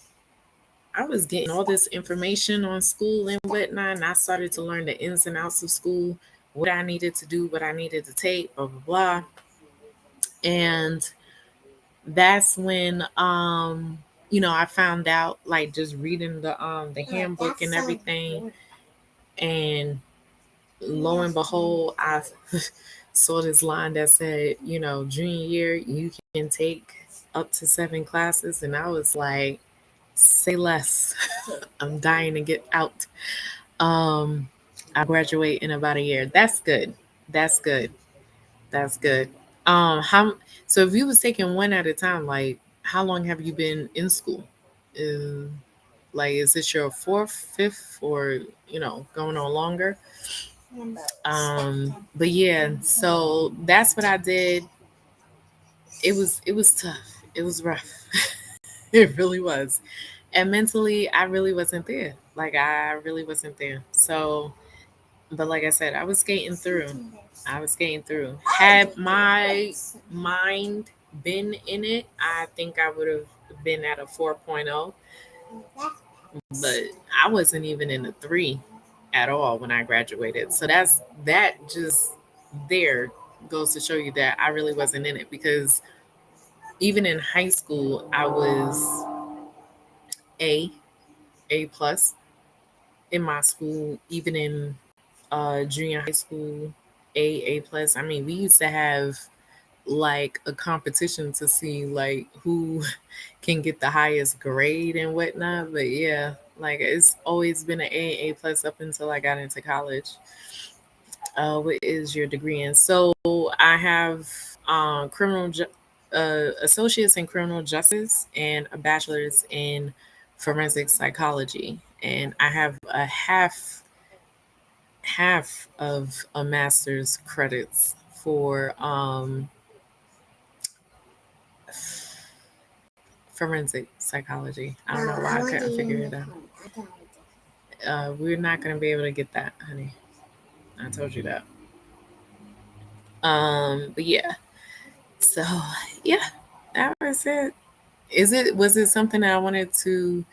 I was getting all this information on school and whatnot, and I started to learn the ins and outs of school, what I needed to do, what I needed to take, blah blah blah. And that's when I found out, like, just reading the handbook and everything, and lo and behold, I saw this line that said, junior year you can take up to 7 classes, and I was like, say less. I'm dying to get out. um I graduate in about a year. That's good. That's good. That's good. How so if you was taking one at a time, like, how long have you been in school? uh, like, is this your fourth, fifth, or going on longer? But yeah, so that's what I did. It was tough. It was rough. It really was. And mentally, I really wasn't there. Like, I really wasn't there. So, but like I said, I was skating through. I was skating through. Had my mind been in it, I think I would have been at a 4.0, but I wasn't even in a 3 at all when I graduated. So that just there goes to show you that I really wasn't in it, because even in high school, I was A, A plus in my school. Even in junior high school, A plus. I mean, we used to have like a competition to see like who can get the highest grade and whatnot. But yeah, like, it's always been an A plus up until I got into college. What is your degree in? So I have associates in criminal justice and a bachelor's in forensic psychology, and I have a half of a master's credits for forensic psychology. I don't know why I couldn't figure it out. We're not going to be able to get that, honey. I told you that. But yeah. So yeah, that was it. Was it something that I wanted to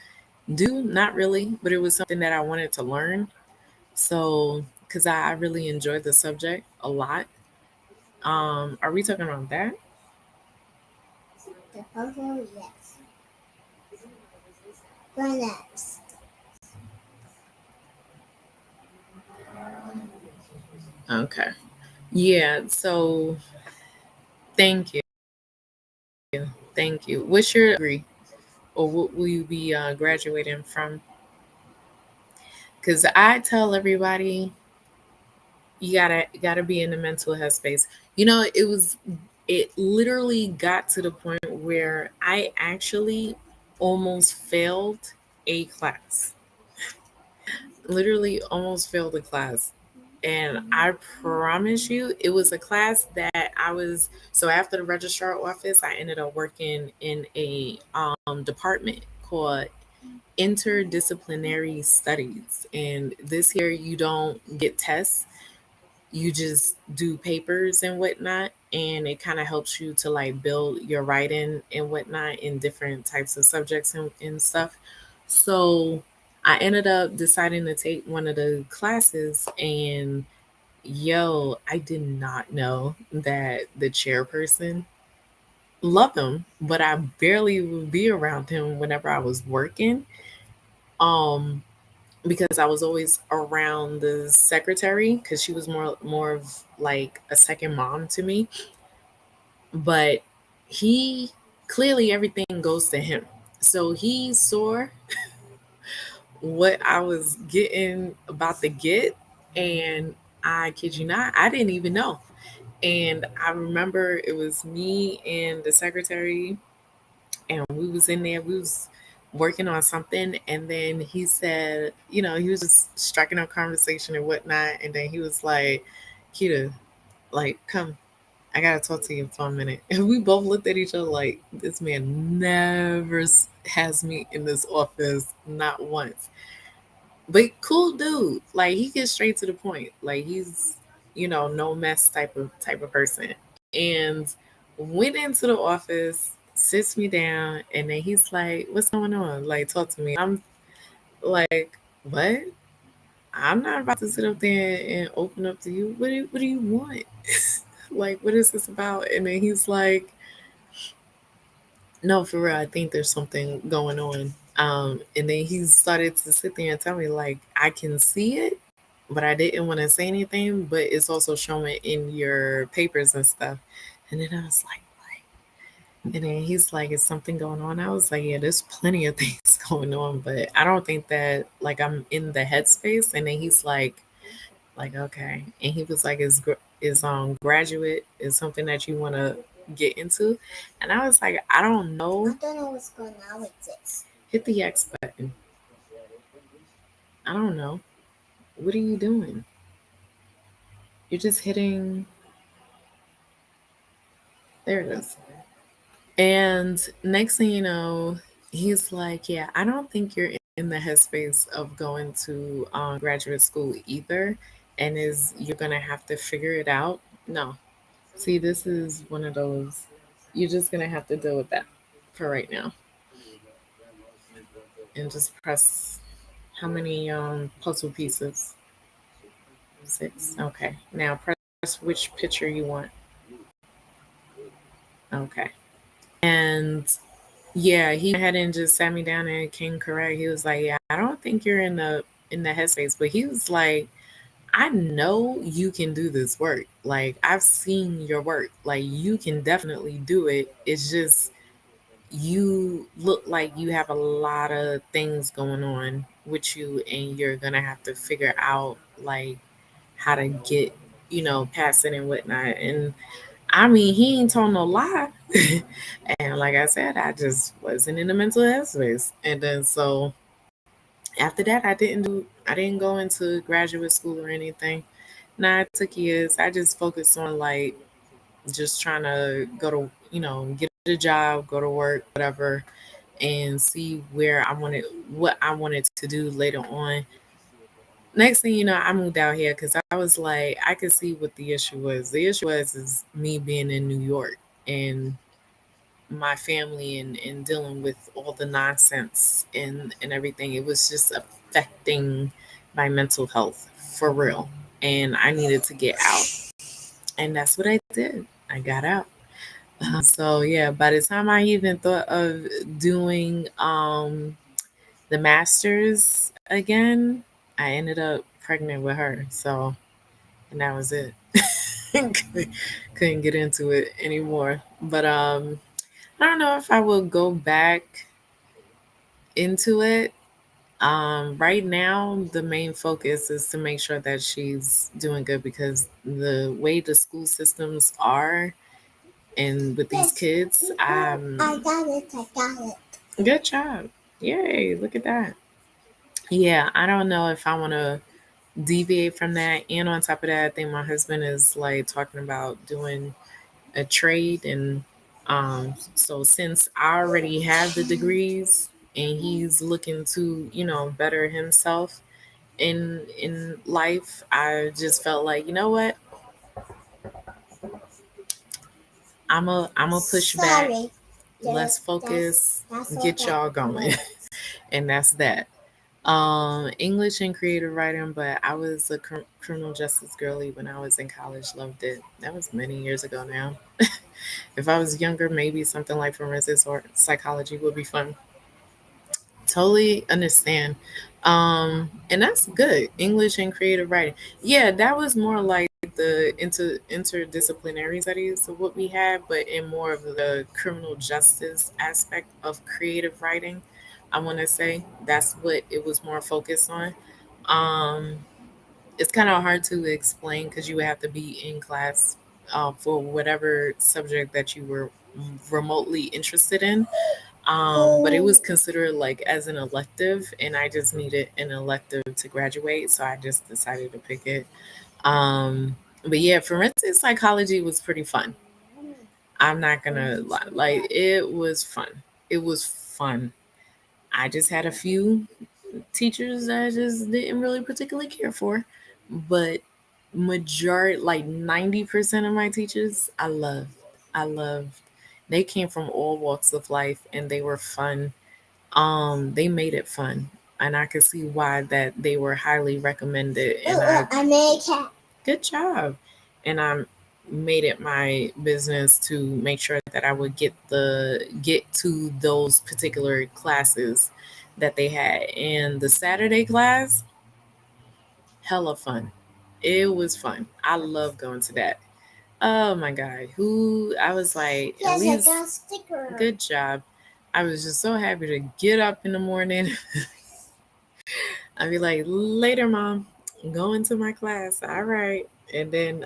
do? Not really, but it was something that I wanted to learn. So, because I really enjoyed the subject a lot. Are we talking about that? The photo, yes. Go next. Okay. Yeah. So, thank you. Thank you. What's your degree, or what will you be graduating from? Because I tell everybody, you gotta be in the mental health space. It literally got to the point where I actually almost failed a class. Literally almost failed a class. And I promise you, it was a class that I was. So after the registrar office, I ended up working in a department called interdisciplinary studies. And this here, you don't get tests, you just do papers and whatnot, and it kind of helps you to like build your writing and whatnot in different types of subjects and stuff. So I ended up deciding to take one of the classes, and yo, I did not know that the chairperson loved him, but I barely would be around him whenever I was working. Um, because I was always around the secretary, because she was more of like a second mom to me. But he clearly, everything goes to him. So he saw what I was getting about to get, and I kid you not, I didn't even know. And I remember it was me and the secretary, and we was in there, we was working on something, and then he said, he was just striking up conversation and whatnot, and then he was like, Kita, like, come, I gotta talk to you for a minute. And we both looked at each other like, this man never has me in this office, not once. But cool dude, like, he gets straight to the point. Like, he's no mess type of person. And went into the office, sits me down, and then he's like, "What's going on? Like, talk to me." I'm like, "What? I'm not about to sit up there and open up to you. What do you want? Like, what is this about?" And then he's like, "No, for real, I think there's something going on." And then he started to sit there and tell me, like, "I can see it, but I didn't want to say anything, but it's also showing in your papers and stuff." And then I was like, "What?" And then he's like, "Is something going on?" I was like, "Yeah, there's plenty of things going on, but I don't think that like I'm in the headspace." And then he's like, "Okay." And he was like, "Is graduate is something that you want to get into?" And I was like, "I don't know." I don't know what's going on with this. Hit the X button. I don't know. What are you doing? You're just hitting. There it is. And next thing you know, he's like, "Yeah, I don't think you're in the headspace of going to graduate school either. And you're going to have to figure it out." No. See, this is one of those, you're just going to have to deal with that for right now. And just press how many puzzle pieces? 6. Okay. Now press which picture you want. Okay. And yeah, he went ahead and just sat me down and came correct. He was like, "Yeah, I don't think you're in the headspace," but he was like, "I know you can do this work. Like, I've seen your work. Like, you can definitely do it. It's just you look like you have a lot of things going on with you, and you're gonna have to figure out like how to get, past it and whatnot." And I mean, he ain't told no lie. And like I said, I just wasn't in the mental headspace. And then so after that, I didn't go into graduate school or anything. Nah, it took years. I just focused on like just trying to go to, get a job, go to work, whatever, and see what I wanted to do later on. Next thing you know, I moved out here because I was like, I could see what the issue was. The issue was is me being in New York and my family and dealing with all the nonsense and everything. It was just affecting my mental health for real. And I needed to get out. And that's what I did. I got out. So yeah, by the time I even thought of doing the masters again, I ended up pregnant with her. So and that was it. Couldn't get into it anymore. But I don't know if I will go back into it. Right now, the main focus is to make sure that she's doing good because the way the school systems are and with these kids, I got it. I got it. good job. Yay, look at that. Yeah, I don't know if I want to deviate from that. And on top of that, I think my husband is like talking about doing a trade. And so since I already have the degrees and he's looking to, better himself in life, I just felt like, you know what? I'm a push back. Sorry. Let's focus, That's all get that y'all going. was. And that's that. English and creative writing, but I was a criminal justice girly when I was in college. Loved it. That was many years ago now. If I was younger, maybe something like forensics or psychology would be fun. Totally understand. And that's good. English and creative writing. Yeah, that was more like the interdisciplinary studies of what we had, but in more of the criminal justice aspect of creative writing. I want to say that's what it was more focused on. Um, it's kind of hard to explain because you would have to be in class for whatever subject that you were remotely interested in. But it was considered like as an elective, and I just needed an elective to graduate, so I just decided to pick it. But yeah, forensic psychology was pretty fun. I'm not gonna lie, like it was fun. It was fun. I just had a few teachers that I just didn't really particularly care for, but majority, like 90% of my teachers, I loved. They came from all walks of life and they were fun. They made it fun. And I could see why that they were highly recommended. And I made a cat. good job. And I made it my business to make sure that I would get to those particular classes that they had. And the Saturday class, hella fun. It was fun. I love going to that. Oh my god, who I was like, at Yes, I least got a sticker. good job. I was just so happy to get up in the morning. I'd be like, later, mom, going to my class. All right. And then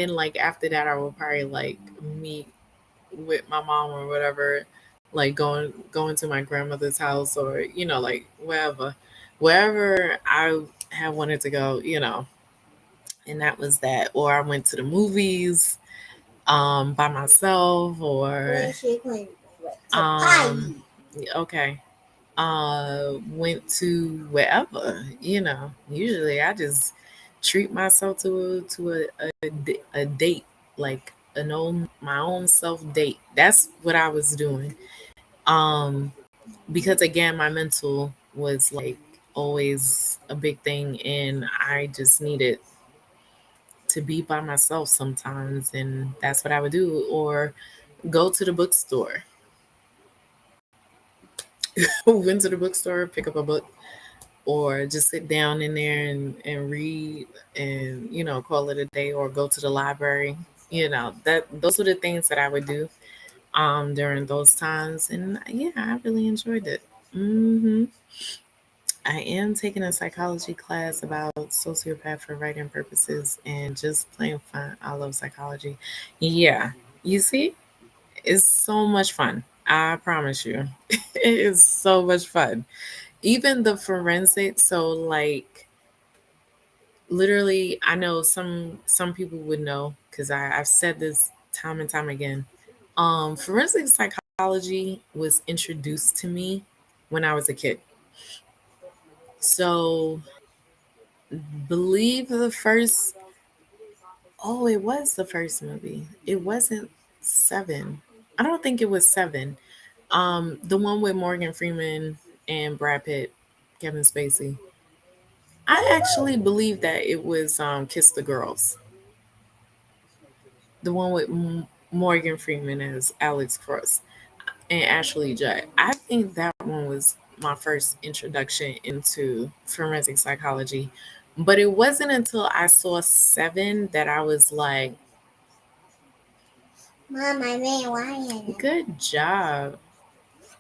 like after that I will probably like meet with my mom or whatever, like going to my grandmother's house or, like wherever I had wanted to go. And that was that. Or I went to the movies by myself or um okay. Went to wherever. Usually I just treat myself to a date, like my own self date. That's what I was doing. Um because again my mental was like always a big thing and I just needed to be by myself sometimes, and that's what I would do. Or go to the bookstore. Went to the bookstore, pick up a book, or just sit down in there and read and call it a day, or go to the library. That those were the things that I would do during those times, and yeah, I really enjoyed it. I am taking a psychology class about sociopath for writing purposes and just plain fun. I love psychology. Yeah, you see, it's so much fun. I promise you. It is so much fun. Even the forensic, so like literally I know some people would know because I've said this time and time again. Forensic psychology was introduced to me when I was a kid. So believe the first oh, it was the first movie. It wasn't seven. I don't think it was seven. The one with Morgan Freeman and Brad Pitt, Kevin Spacey. I actually believe that it was Kiss the Girls, the one with Morgan Freeman as Alex Cross and Ashley Judd. I think that one was my first introduction into forensic psychology. But it wasn't until I saw Seven that I was like, Mom, I made lion. good job.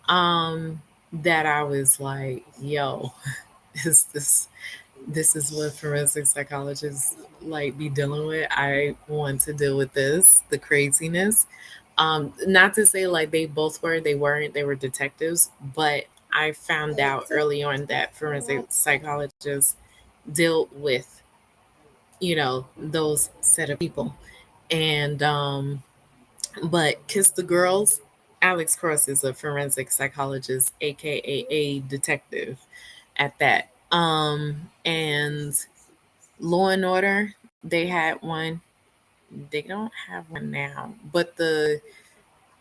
That I was like, yo, is this is what forensic psychologists like be dealing with. I want to deal with this, the craziness. Not to say like they weren't, they were detectives, but I found out early on that forensic psychologists dealt with, those set of people. And but Kiss the Girls, Alex Cross is a forensic psychologist, aka a detective at that. And Law and Order, they had one. They don't have one now, but the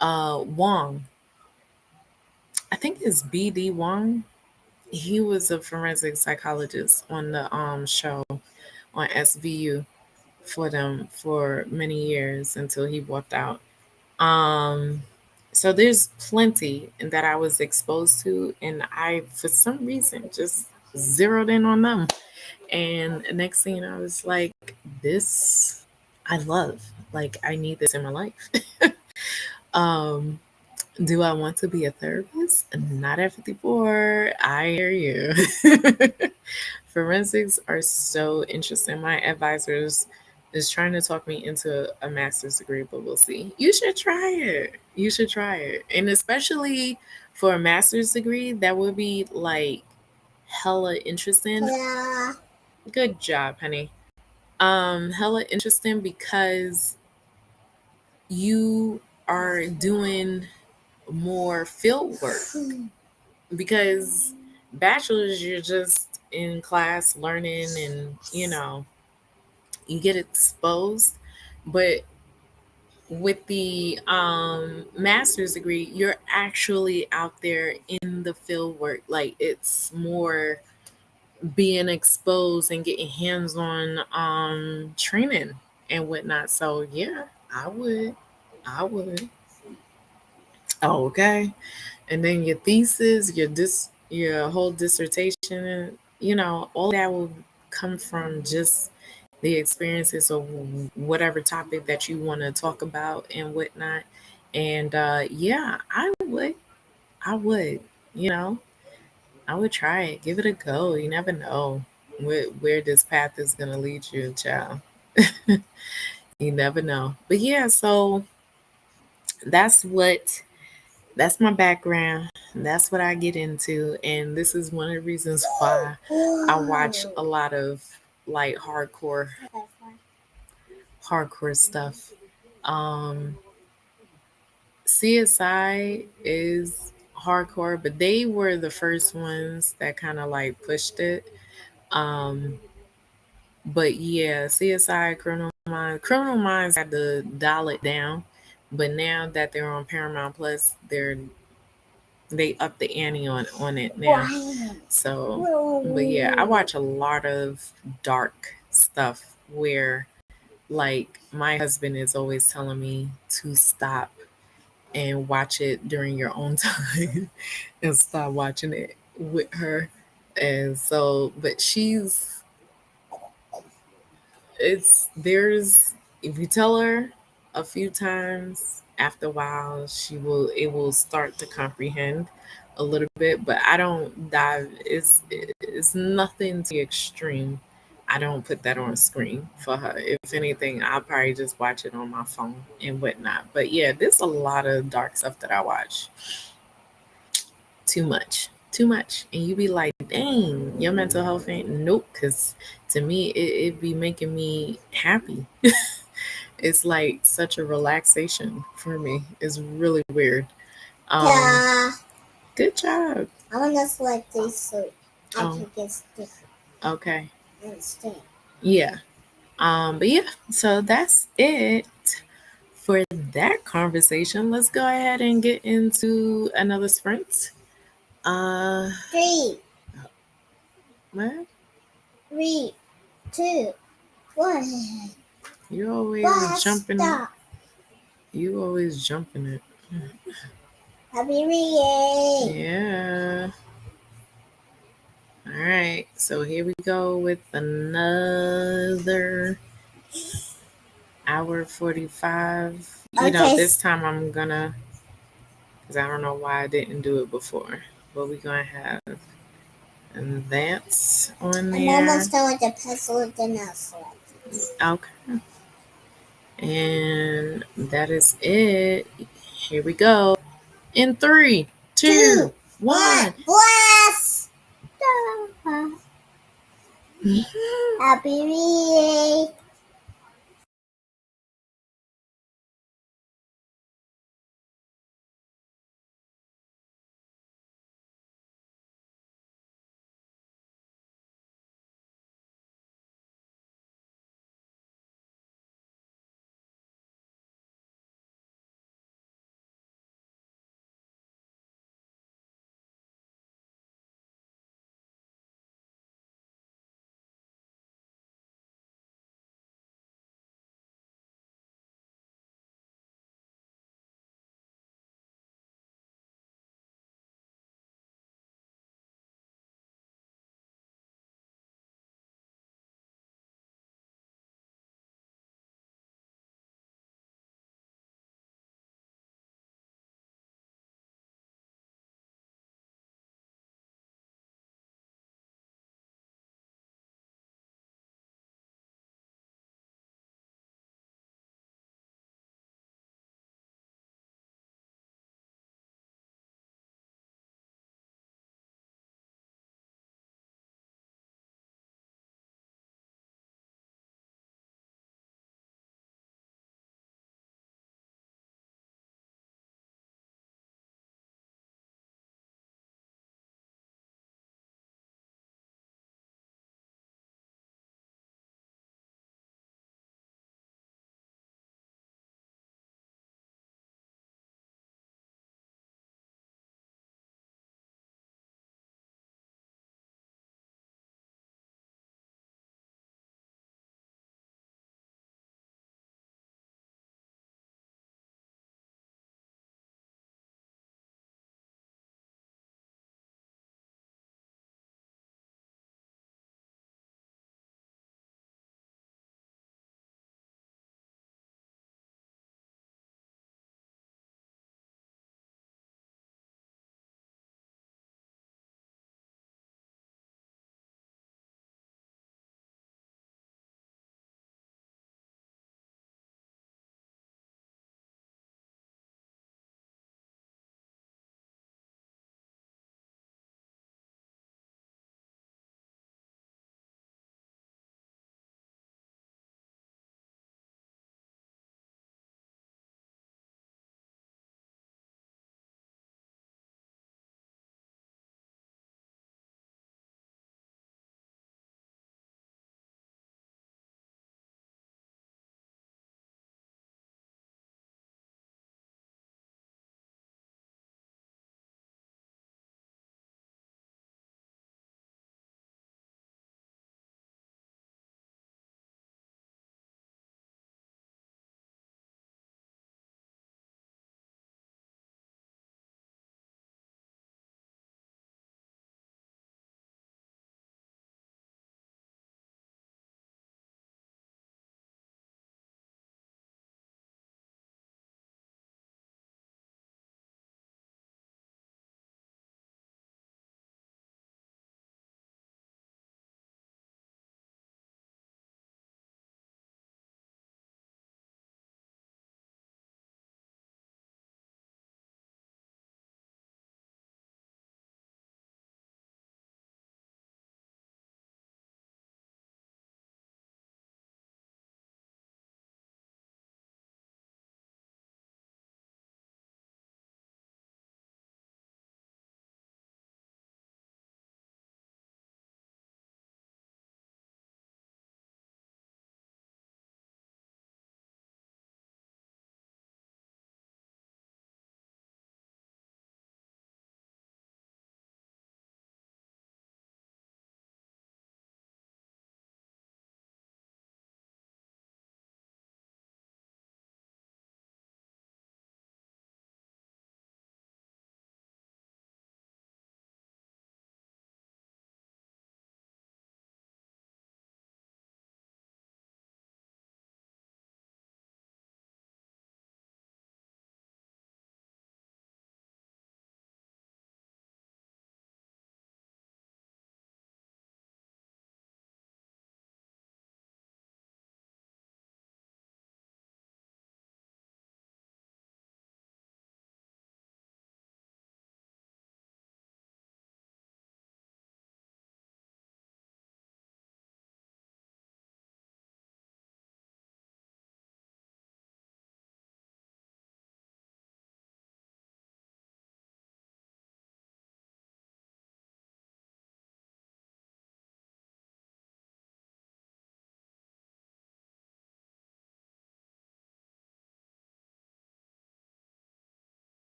Wong, I think it's BD Wong. He was a forensic psychologist on the show on SVU for them for many years until he walked out. Um, so there's plenty that I was exposed to, and I, for some reason, just zeroed in on them. And next thing you know, I was like, this I love. Like, I need this in my life. um, do I want to be a therapist? Not at 54. I hear you. Forensics are so interesting. My advisors is trying to talk me into a master's degree, but we'll see. You should try it. You should try it. And especially for a master's degree, that would be like hella interesting. Yeah. Good job, honey. Hella interesting because you are doing more field work because bachelor's you're just in class learning and you get exposed. But with the master's degree, you're actually out there in the field work. Like it's more being exposed and getting hands-on training and whatnot. So yeah, I would. Okay. And then your thesis, your whole dissertation, all that will come from just the experiences of whatever topic that you want to talk about and whatnot. And yeah, I would, you know, I would try it, give it a go. You never know where this path is gonna lead you, child. You never know. But yeah, so that's what that's my background. That's what I get into, and this is one of the reasons why I watch a lot of like hardcore stuff. Um, CSI is hardcore, but they were the first ones that kind of like pushed it. Um, but yeah, CSI, Criminal Minds had to dial it down. But now that they're on Paramount Plus, they up the ante on it now. So, but yeah, I watch a lot of dark stuff where like my husband is always telling me to stop and watch it during your own time and stop watching it with her. And so, but there's if you tell her a few times, after a while it will start to comprehend a little bit, but I don't dive it's nothing to the extreme. I don't put that on screen for her. If anything, I'll probably just watch it on my phone and whatnot. But yeah, there's a lot of dark stuff that I watch. Too much, and you be like, dang, your mental health ain't. Nope, because to me it be making me happy. It's like such a relaxation for me. It's really weird. Yeah. Good job. I want to select this so I Oh, can get sticker okay. instead. Yeah. But yeah, so that's it for that conversation. Let's go ahead and get into another sprint. Uh, 3, what? 3, 2, 1. You always jumping. Basta. You always jumping it. Happy reading. Yeah. All right. So here we go with another hour 45. Okay. This time I'm gonna, because I don't know why I didn't do it before, but we're gonna have and that's on I'm there. almost done with the pencil, then I'll select. Okay. And that is it. Here we go. In 3, 2, 1. Bless. Happy reading.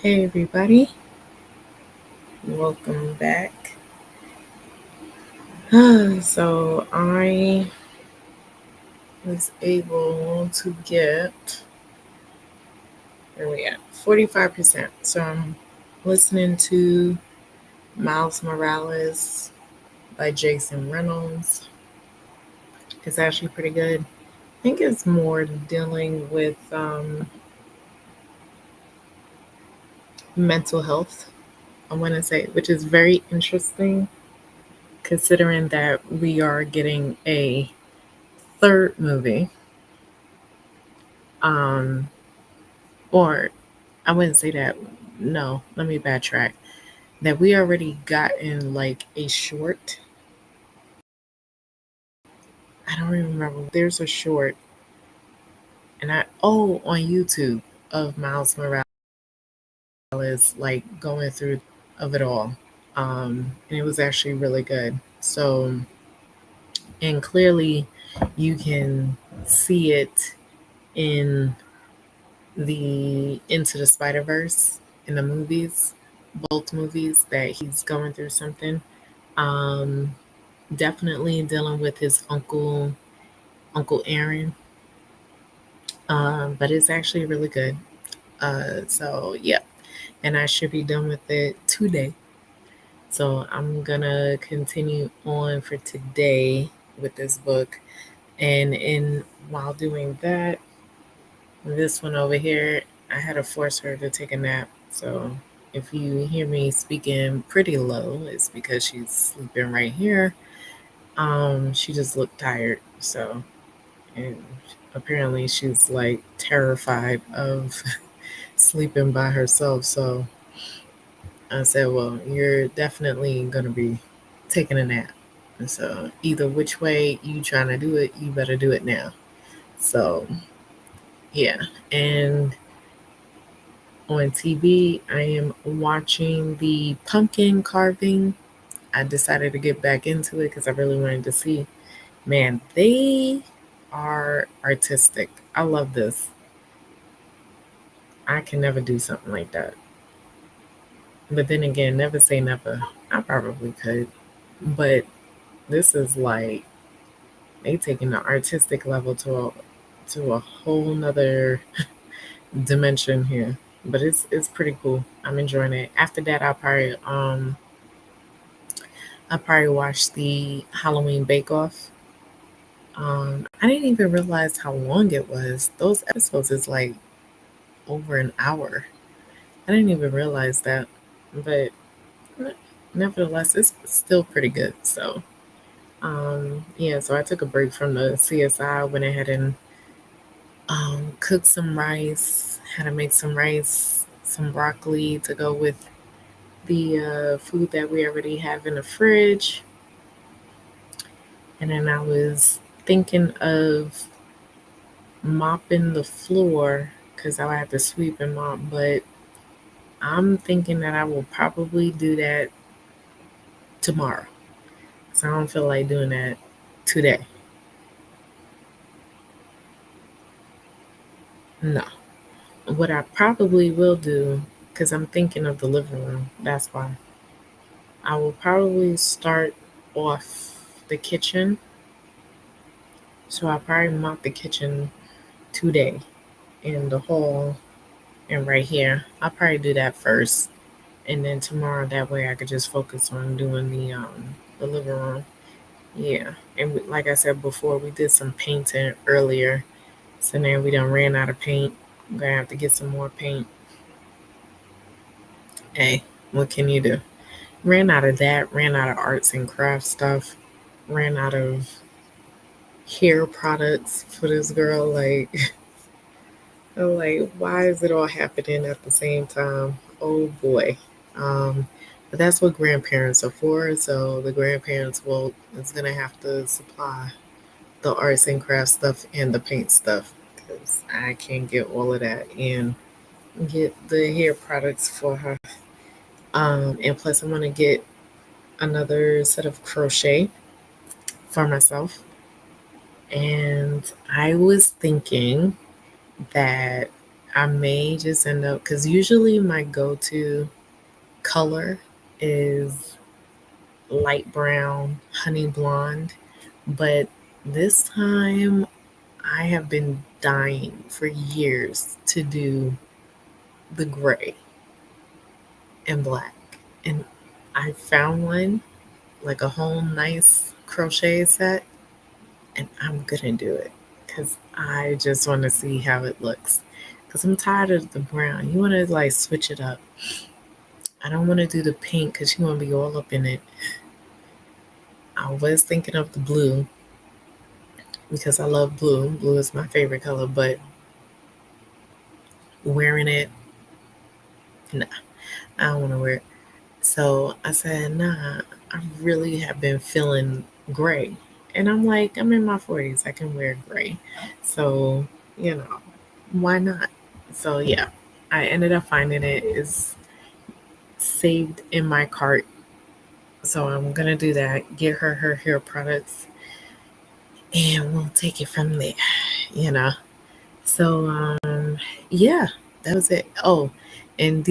Hey everybody, welcome back. So I was able to get, where we at? 45%. So I'm listening to Miles Morales by Jason Reynolds. It's actually pretty good. I think it's more dealing with mental health, I want to say, which is very interesting considering that we are getting a third movie. Um, or I wouldn't say that. No, let me backtrack. That we already got in like a short. I don't even remember. There's a short, and on YouTube of Miles Morales like going through of it all, and it was actually really good. So, and clearly, you can see it in the Into the Spider Verse in the movies, both movies that he's going through something. Um, Definitely dealing with his Uncle Aaron. But it's actually really good. So yeah, and I should be done with it today. So I'm gonna continue on for today with this book, and in while doing that, this one over here, I had to force her to take a nap. So if you hear me speaking pretty low, it's because she's sleeping right here. She just looked tired. So, and apparently she's like terrified of sleeping by herself. So I said, well, you're definitely going to be taking a nap. And so either which way you trying to do it, you better do it now. So yeah. And on TV, I am watching the pumpkin carving. I decided to get back into it because I really wanted to see. Man, they are artistic. I love this. I can never do something like that. But then again, never say never. I probably could. But this is like they taking the artistic level to a whole nother dimension here. But it's pretty cool. I'm enjoying it. After that I probably watch the Halloween Bake Off. I didn't even realize how long it was. Those episodes is like over an hour. I didn't even realize that. But nevertheless, it's still pretty good. So, yeah, so I took a break from the CSI, went ahead and cooked some rice, had to make some rice, some broccoli to go with the food that we already have in the fridge. And then I was thinking of mopping the floor because I would have to sweep and mop, but I'm thinking that I will probably do that tomorrow. So I don't feel like doing that today. No. What I probably will do, because I'm thinking of the living room, that's why. I will probably start off the kitchen. So I'll probably mop the kitchen today in the hall and right here. I'll probably do that first. And then tomorrow, that way I could just focus on doing the living room. Yeah, and like I said before, we did some painting earlier, so now we done ran out of paint. I'm gonna have to get some more paint. Hey, what can you do? Ran out of that. Ran out of arts and crafts stuff. Ran out of hair products for this girl. Like, I'm like, why is it all happening at the same time? Oh boy. Um, but that's what grandparents are for. So the grandparents will is gonna have to supply the arts and crafts stuff and the paint stuff because I can't get all of that and get the hair products for her. And plus, I want to get another set of crochet for myself. And I was thinking that I may just end up, because usually my go-to color is light brown, honey blonde, but this time I have been dying for years to do the gray and black. And I found one, like a whole nice crochet set, and I'm gonna do it because I just want to see how it looks. Because I'm tired of the brown. You want to like switch it up. I don't want to do the pink because you want to be all up in it. I was thinking of the blue because I love blue. Blue is my favorite color, but wearing it, nah, I don't want to wear it. So I said, nah, I really have been feeling gray. And I'm like, I'm in my 40s, I can wear gray. So, you know, why not? So, yeah, I ended up finding it is saved in my cart. So I'm going to do that, get her hair products, and we'll take it from there, you know. So, yeah, that was it. Oh, and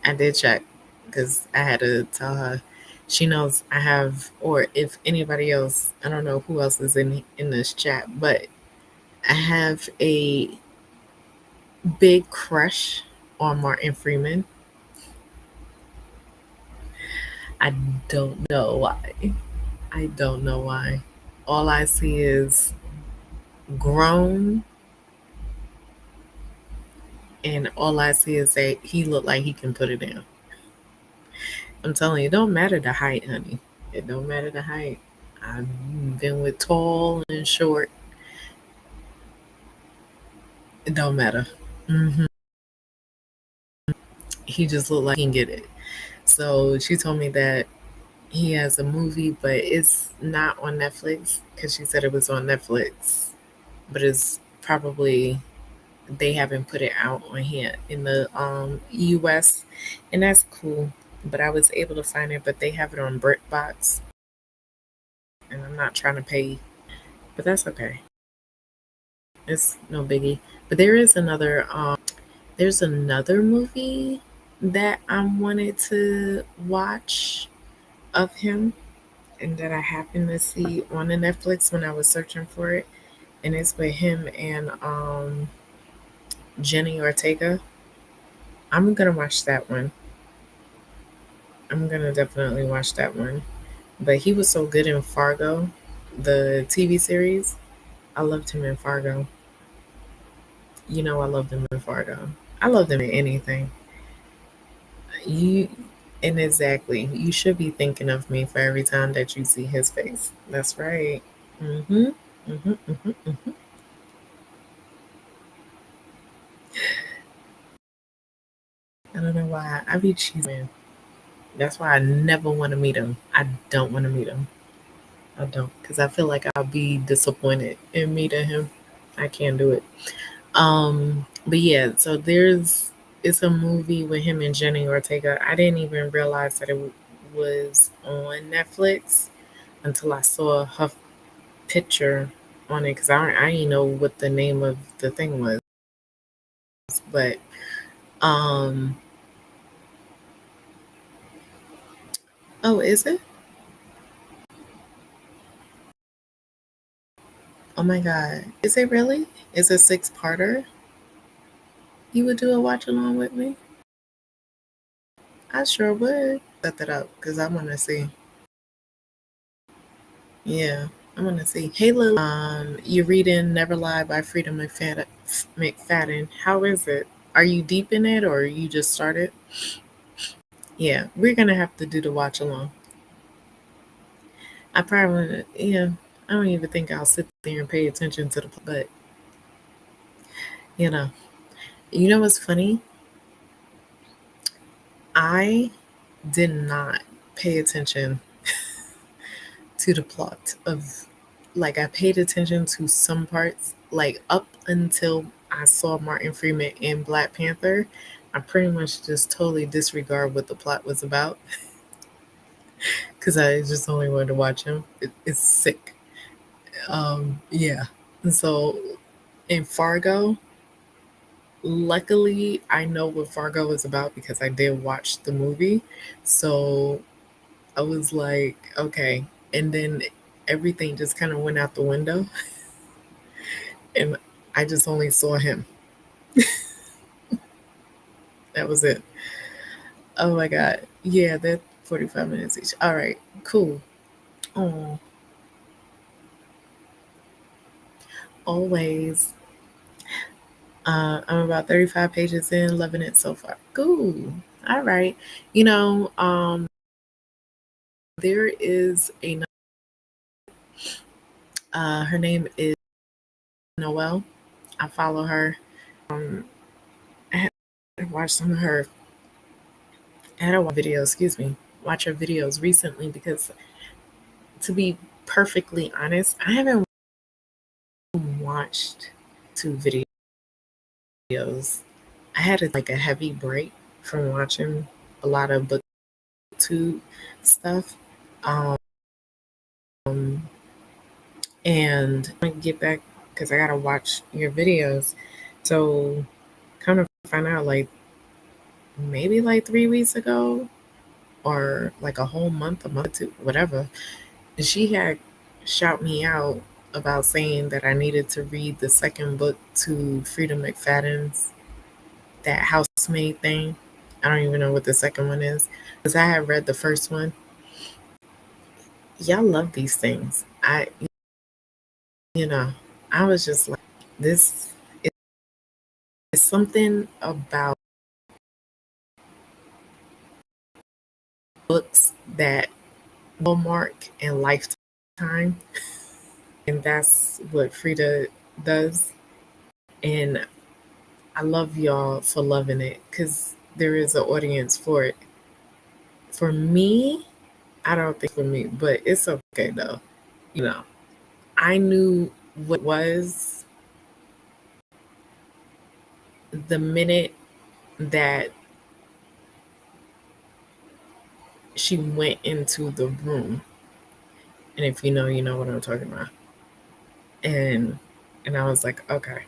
I did check because I had to tell her. She knows I have, or if anybody else, I don't know who else is in this chat, but I have a big crush on Martin Freeman. I don't know why. I don't know why. All I see is grown, and all I see is that he looked like he can put it down. I'm telling you, it don't matter the height, honey. It don't matter the height. I've been with tall and short. It don't matter. hmm He just looked like he can get it. So she told me that he has a movie, but it's not on Netflix because she said it was on Netflix, but it's probably they haven't put it out on here in the US, and that's cool. But I was able to find it, but they have it on BritBox, and I'm not trying to pay, but that's okay. It's no biggie. But there's another movie that I wanted to watch of him and that I happened to see on the Netflix when I was searching for it. And it's with him and Jenny Ortega. I'm gonna watch that one. I'm gonna definitely watch that one. But he was so good in Fargo, the TV series. I loved him in Fargo. You know I loved him in Fargo. I loved him in anything. You and exactly. You should be thinking of me for every time that you see his face. That's right. Mhm. Mhm. Mhm. Mhm. I don't know why I be cheesing. That's why I never want to meet him. I don't want to meet him. I don't because I feel like I'll be disappointed in meeting him. I can't do it. But yeah, so it's a movie with him and Jenny Ortega. I didn't even realize that it was on Netflix until I saw her picture on it because I didn't know what the name of the thing was. But um, oh, is it? Oh my God, is it really? Is it six-parter? You would do a watch along with me? I sure would. Set that up because I want to see. Yeah, I want to see. Hey, Lily. You're reading Never Lie by Frida McFadden. How is it? Are you deep in it or you just started? Yeah, we're gonna have to do the watch along. I probably, yeah, I don't even think I'll sit there and pay attention to but you know, you know what's funny? I did not pay attention to the plot of, like, I paid attention to some parts, like up until I saw Martin Freeman in Black Panther. I pretty much just totally disregard what the plot was about because I just only wanted to watch him. It's sick. Yeah. And so in Fargo, Luckily, I know what Fargo is about because I did watch the movie. So I was like, okay. And then everything just kind of went out the window, and I just only saw him. That was it. Oh my God. Yeah, they're 45 minutes each. All right, cool. Oh, always. I'm about 35 pages in, loving it so far. Cool. All right. You know, there is a, her name is Noelle. I follow her. Um, I had to watch some of her, I had to watch videos, excuse me, watch her videos recently because, to be perfectly honest, I haven't watched two videos. I had like a heavy break from watching a lot of booktube stuff. Um, and I get back because I gotta watch your videos. So kind of find out like maybe like 3 weeks ago or like a whole month, a month or two, whatever. And she had shout me out about saying that I needed to read the second book to Freedom McFadden's that housemaid thing. I don't even know what the second one is because I had read the first one. Y'all love these things. You know, I was just like, this is something about books that Hallmark and Lifetime, and that's what Frida does. And I love y'all for loving it because there is an audience for it. For me, I don't think for me, but it's okay though. You know, I knew what it was the minute that she went into the room. And if you know, you know what I'm talking about. And I was like, okay,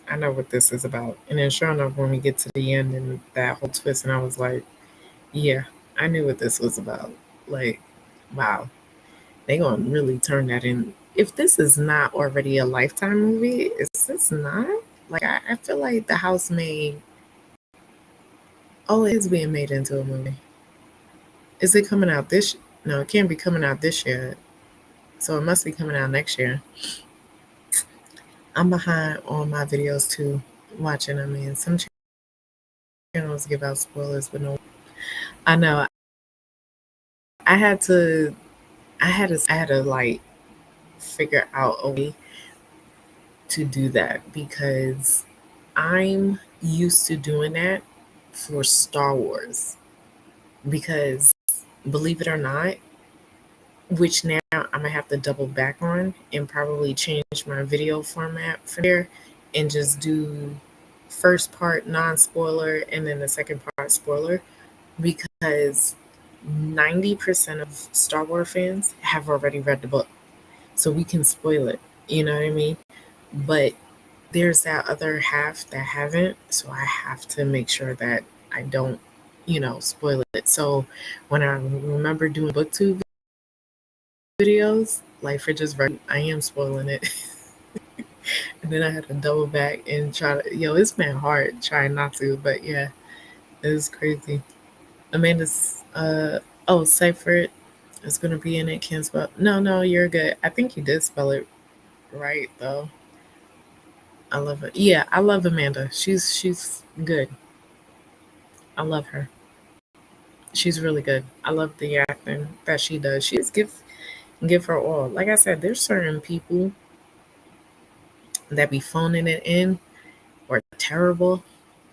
I know what this is about. And then sure enough, when we get to the end and that whole twist, and I was like, yeah, I knew what this was about. Like, wow, they gonna really turn that in. If this is not already a Lifetime movie, is this not? Like, I feel like The Housemaid. Oh, it is being made into a movie. Is it coming out this? No, it can't be coming out this year. So it must be coming out next year. I'm behind on my videos too, watching. I mean, some channels give out spoilers, but no. I know. I had to. I had to like figure out a way to do that because I'm used to doing that for Star Wars. Because believe it or not, which now I'm gonna have to double back on and probably change my video format for there and just do first part non spoiler and then the second part spoiler because 90% of Star Wars fans have already read the book. So we can spoil it. You know what I mean? But there's that other half that haven't. So I have to make sure that I don't, spoil it. So when I remember doing booktube videos, like for just right, I am spoiling it. And then I had to double back and try to, it's been hard trying not to, but yeah, it was crazy. Amanda's, oh, Seifert is going to be in it. Can't spell. No, no, you're good. I think you did spell it right, though. I love it. Yeah, I love Amanda. She's good. I love her. She's really good. I love the acting that she does. She just give her all. Like I said, there's certain people that be phoning it in or terrible.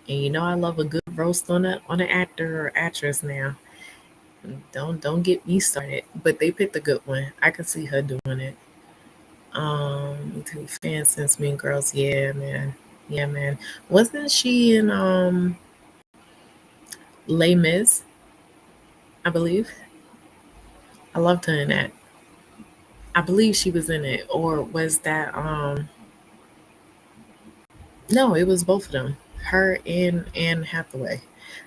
And I love a good roast on an actor or actress now. Don't get me started. But they picked a good one. I could see her doing it. To fans since Mean Girls, yeah, man. Yeah, man. Wasn't she in Les Mis, I believe? I loved her in that. I believe she was in it. Or was that no, it was both of them. her and Anne Hathaway.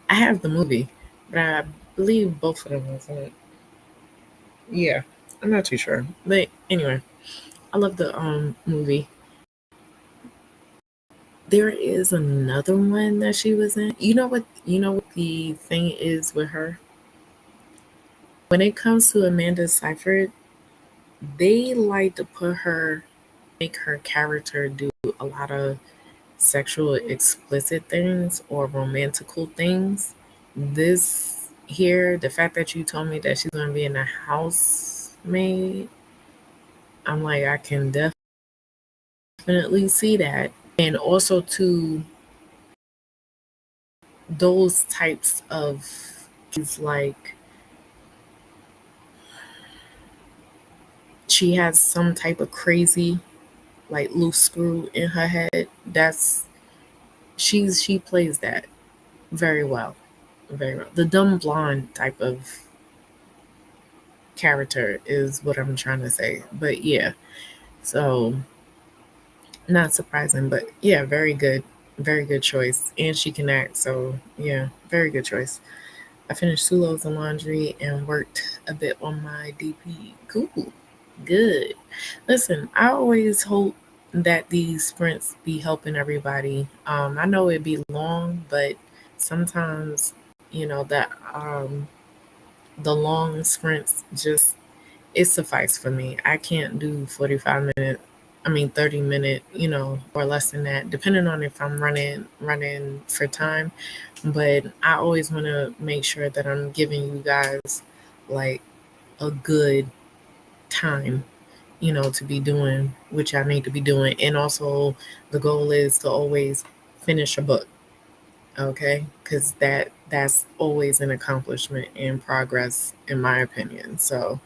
I have the movie, but I believe both of them was in it. Yeah, I'm not too sure, but anyway, I love the movie. There is another one that she was in. You know what? You know what the thing is with her? When it comes to Amanda Seyfried, they like to put her, make her character do a lot of sexual explicit things or romantical things. This here, the fact that you told me that she's gonna be in a housemaid, I'm like, I can definitely see that. And also to those types of she's like she has some type of crazy like loose screw in her head. That's she plays that very well. Very well. The dumb blonde type of character is what I'm trying to say. But yeah, so not surprising, but yeah, very good choice. And she can act, so yeah, very good choice. I finished two loads of laundry and worked a bit on my DP. Cool, good. Listen, I always hope that these sprints be helping everybody. I know it'd be long, but sometimes that the long sprints just it suffice for me. I can't do 45 minute, I mean 30 minute, or less than that, depending on if I'm running for time. But I always want to make sure that I'm giving you guys like a good time, to be doing which I need to be doing. And also the goal is to always finish a book. Okay, because that's always an accomplishment and progress in my opinion. So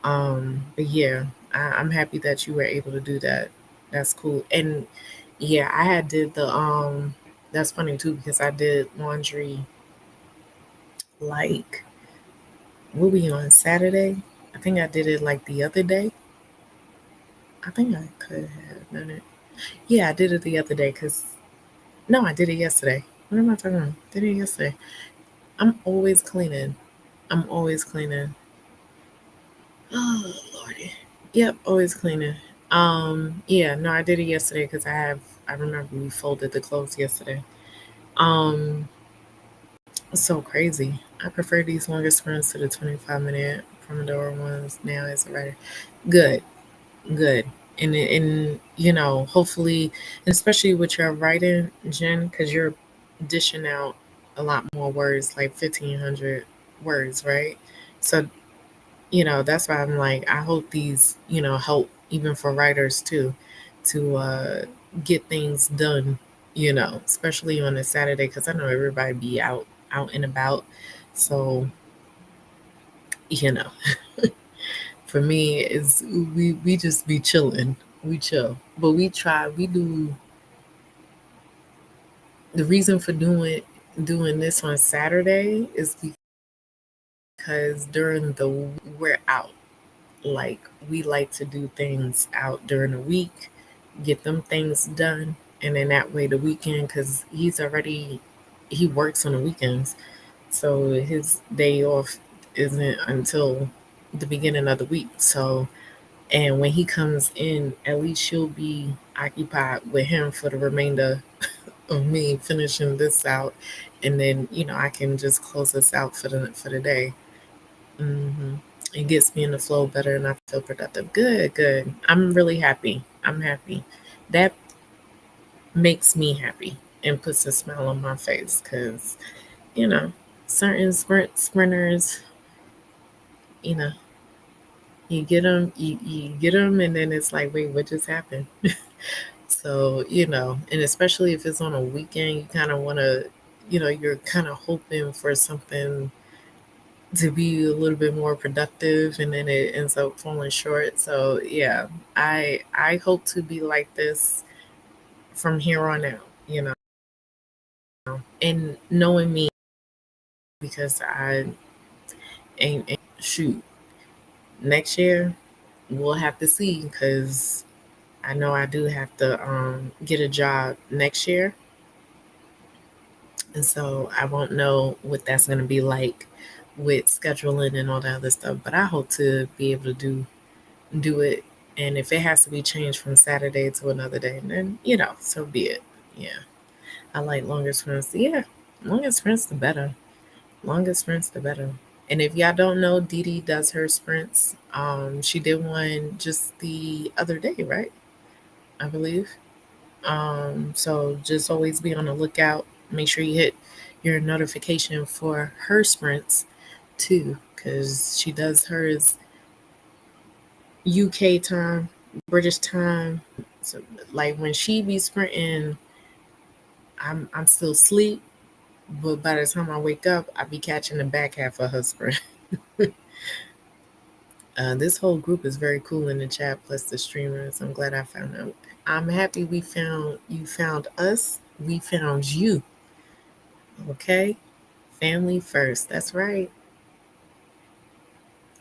but yeah, I'm happy that you were able to do that. That's cool. And yeah, I had did the that's funny too because I did laundry like what we on Saturday. I think I did it like the other day. I think I could have done it. Yeah, I did it the other day because no, I did it yesterday. What am I talking about? Did it yesterday. I'm always cleaning. I'm always cleaning. Oh Lordy. Yep, always cleaning. Yeah, no, I did it yesterday because I remember we folded the clothes yesterday. Um, it's so crazy. I prefer these longer sprints to the 25-minute Pomodoro ones now as a writer. Good, good. And hopefully, especially with your writing, Jen, because you're dishing out a lot more words, like 1,500 words, right? So that's why I'm like, I hope these, help even for writers too, to get things done, especially on a Saturday, because I know everybody be out and about. So, you know, for me, is we just be chilling. We chill. But we do the reason for doing this on Saturday is because during the we're out. Like we like to do things out during the week, get them things done, and then that way the weekend, because he works on the weekends, so his day off isn't until the beginning of the week. So, and when he comes in, at least she'll be occupied with him for the remainder of me finishing this out, and then I can just close this out for the day. hmm It gets me in the flow better and I feel productive. Good, good. I'm really happy. I'm happy. That makes me happy and puts a smile on my face because, you know, certain sprinters, you know, you get them, and then it's like, wait, what just happened? So, and especially if it's on a weekend, you kind of want to, you're kind of hoping for something to be a little bit more productive and then it ends up falling short. So yeah, I hope to be like this from here on out, and knowing me because I ain't shoot next year we'll have to see because I know I do have to get a job next year And so I won't know what that's going to be like with scheduling and all that other stuff. But I hope to be able to do it. And if it has to be changed from Saturday to another day, then so be it. Yeah, I like longer sprints. Yeah, longer sprints the better. Longer sprints the better. And if y'all don't know, Dee Dee does her sprints. She did one just the other day, right? I believe. So just always be on the lookout. Make sure you hit your notification for her sprints too, because she does hers UK time, British time. So like when she be sprinting, I'm still asleep, but by the time I wake up, I be catching the back half of her sprint. This whole group is very cool in the chat, plus the streamers. I'm glad I found them. I'm happy we found you. Found us. We found you. Okay, family first. That's right.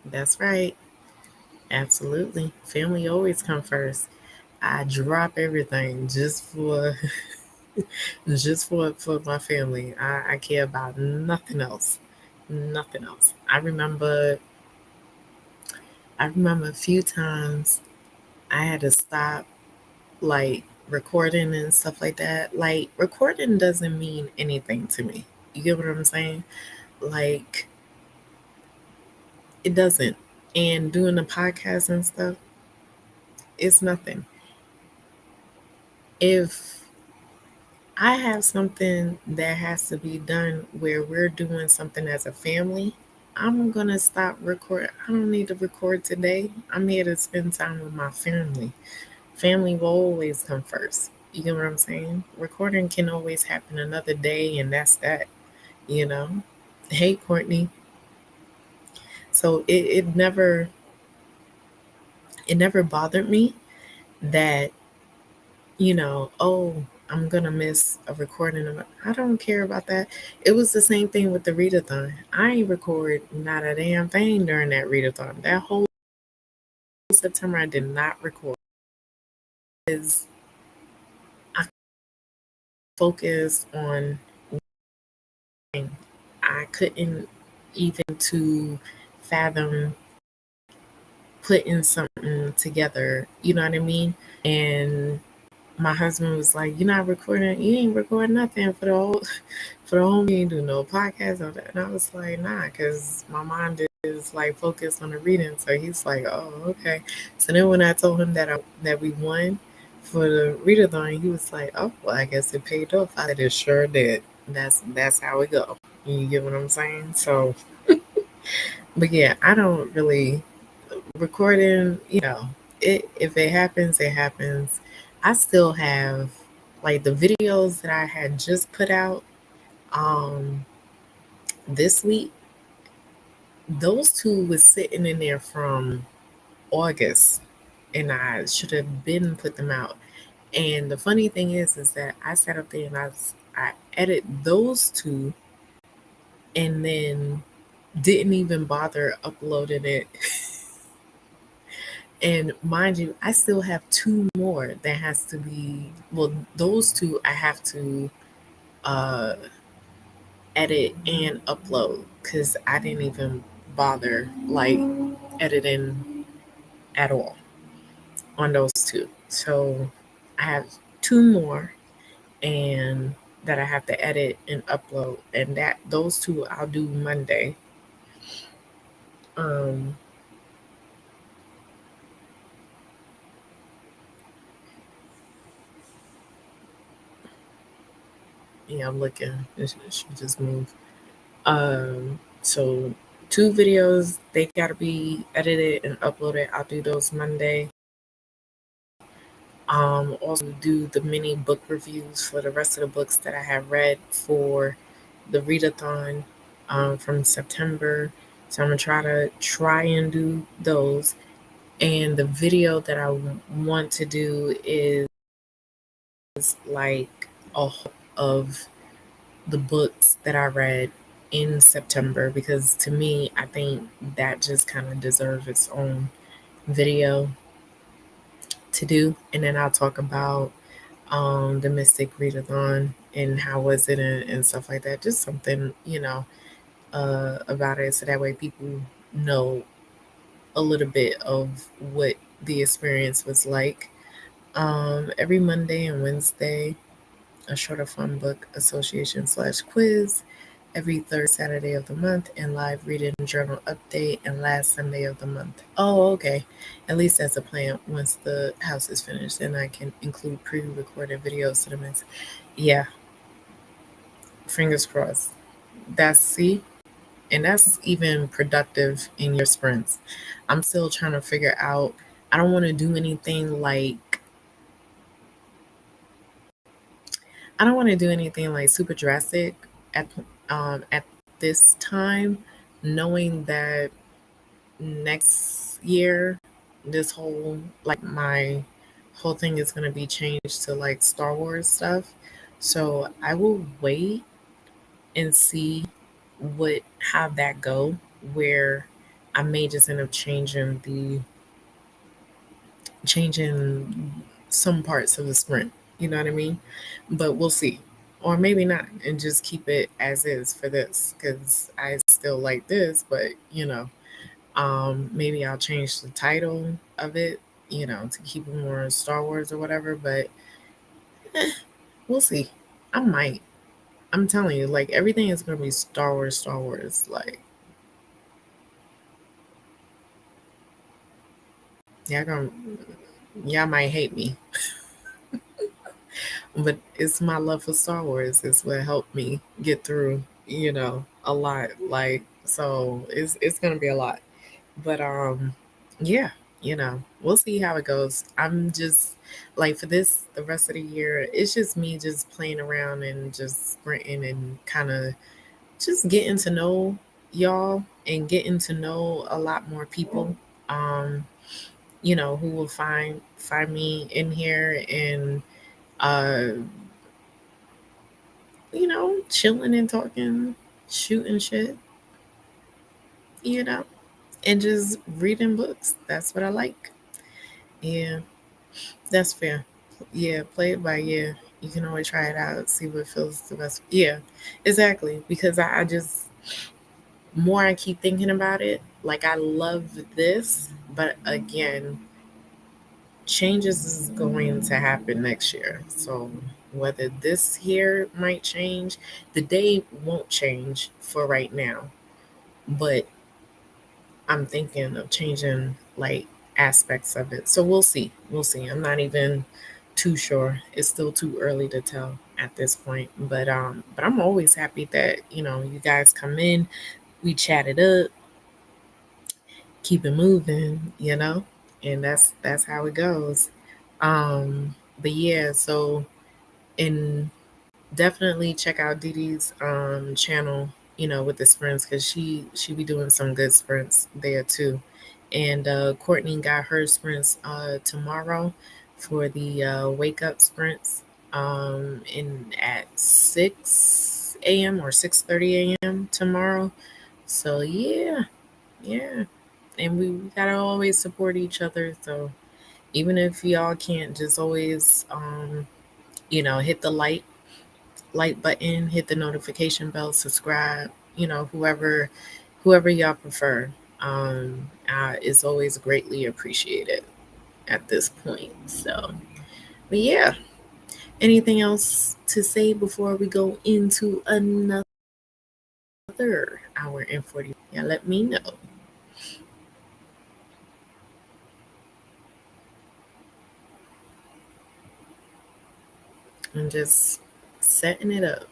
That's right. Absolutely. Family always come first. I drop everything just for my family. I care about nothing else. Nothing else. I remember a few times I had to stop like recording and stuff like that. Like recording doesn't mean anything to me. You get what I'm saying? Like it doesn't. And doing the podcast and stuff, it's nothing. If I have something that has to be done where we're doing something as a family, I'm gonna stop record. I don't need to record today. I'm here to spend time with my family. Family will always come first. You get what I'm saying? Recording can always happen another day, and that's that. You know. Hey, Courtney. So it never bothered me that oh, I'm gonna miss a recording of it. I don't care about that. It was the same thing with the readathon. I ain't record not a damn thing during that readathon. That whole September I did not record because I focused on I couldn't even to fathom putting something together, you know what I mean? And my husband was like, "You're not recording. You ain't recording nothing for the whole. You ain't do no podcast on that." And I was like, "Nah," because my mind is like focused on the reading. So he's like, "Oh, okay." So then when I told him that we won for the readathon, he was like, "Oh, well, I guess it paid off." I said, "It sure did." That's how it go. You get what I'm saying? So, but yeah, I don't really recording, if it happens, it happens. I still have like the videos that I had just put out um this week. Those two was sitting in there from August and I should have been put them out. And the funny thing is that I sat up there and I edit those two and then didn't even bother uploading it. And mind you, I still have two more that has to be, well, those two I have to uh, edit and upload because I didn't even bother like editing at all on those two. So I have two more and that I have to edit and upload, and that those two I'll do Monday. Um, yeah, I'm looking. It should just move. So two videos, they gotta be edited and uploaded. I'll do those Monday. Also do the mini book reviews for the rest of the books that I have read for the readathon from September. So I'm gonna try and do those. And the video that I want to do is like a whole of the books that I read in September because to me, I think that just kind of deserves its own video to do. And then I'll talk about the Mystic Readathon and how was it and stuff like that. Just something, about it, so that way people know a little bit of what the experience was like. Every Monday and Wednesday, a shorter fun book association/quiz. Every third Saturday of the month, and live reading journal update, and last Sunday of the month. Oh, okay. At least that's a plan. Once the house is finished, then I can include pre-recorded videos to the mix. Yeah, fingers crossed. And that's even productive in your sprints. I'm still trying to figure out. I don't want to do anything like super drastic at at this time, knowing that next year this whole like my whole thing is going to be changed to like Star Wars stuff. So I will wait and see what how that go, where I may just end up changing some parts of the sprint. You know what I mean? But we'll see. Or maybe not, and just keep it as is for this, because I still like this, but maybe I'll change the title of it, to keep it more Star Wars or whatever, but we'll see. I might. I'm telling you, like everything is gonna be Star Wars, Star Wars. Like y'all gonna y'all might hate me, but it's my love for Star Wars is what helped me get through, a lot. Like so it's gonna be a lot. But yeah, we'll see how it goes. I'm just like for this the rest of the year, it's just me just playing around and just sprinting and kind of just getting to know y'all and getting to know a lot more people. Um, who will find me in here and uh, chilling and talking, shooting shit, you know, and just reading books. That's what I like. Yeah. That's fair. Yeah, play it by ear. You can always try it out, see what feels the best. Yeah, exactly. Because I just, more I keep thinking about it, like I love this, but again, changes is going to happen next year. So whether this year might change, the day won't change for right now, but I'm thinking of changing like aspects of it. So we'll see. We'll see. I'm not even too sure. It's still too early to tell at this point. But I'm always happy that, you guys come in, we chat it up, keep it moving. And that's how it goes. But yeah, so and definitely check out Dee Dee's channel, with the sprints because she be doing some good sprints there too. And Courtney got her sprints tomorrow for the wake up sprints in at 6 a.m. or 6:30 a.m. tomorrow. So yeah, and we gotta always support each other. So even if y'all can't, just always hit the like button, hit the notification bell, subscribe, whoever y'all prefer. Is always greatly appreciated at this point. So, but yeah, anything else to say before we go into another hour and 40? Yeah, let me know. I'm just setting it up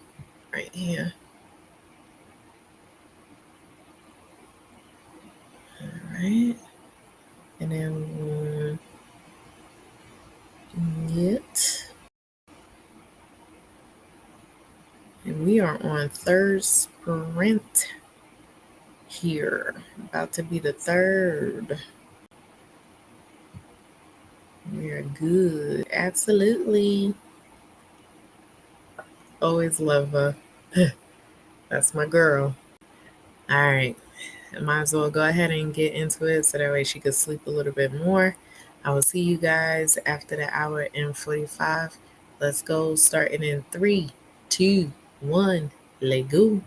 right here. All right. And then it. And we are on third sprint here. About to be the third. We are good. Absolutely. Always love her. That's my girl. All right. I might as well go ahead and get into it so that way she could sleep a little bit more. I will see you guys after the hour and 45. Let's go starting in 3, two, one, let go.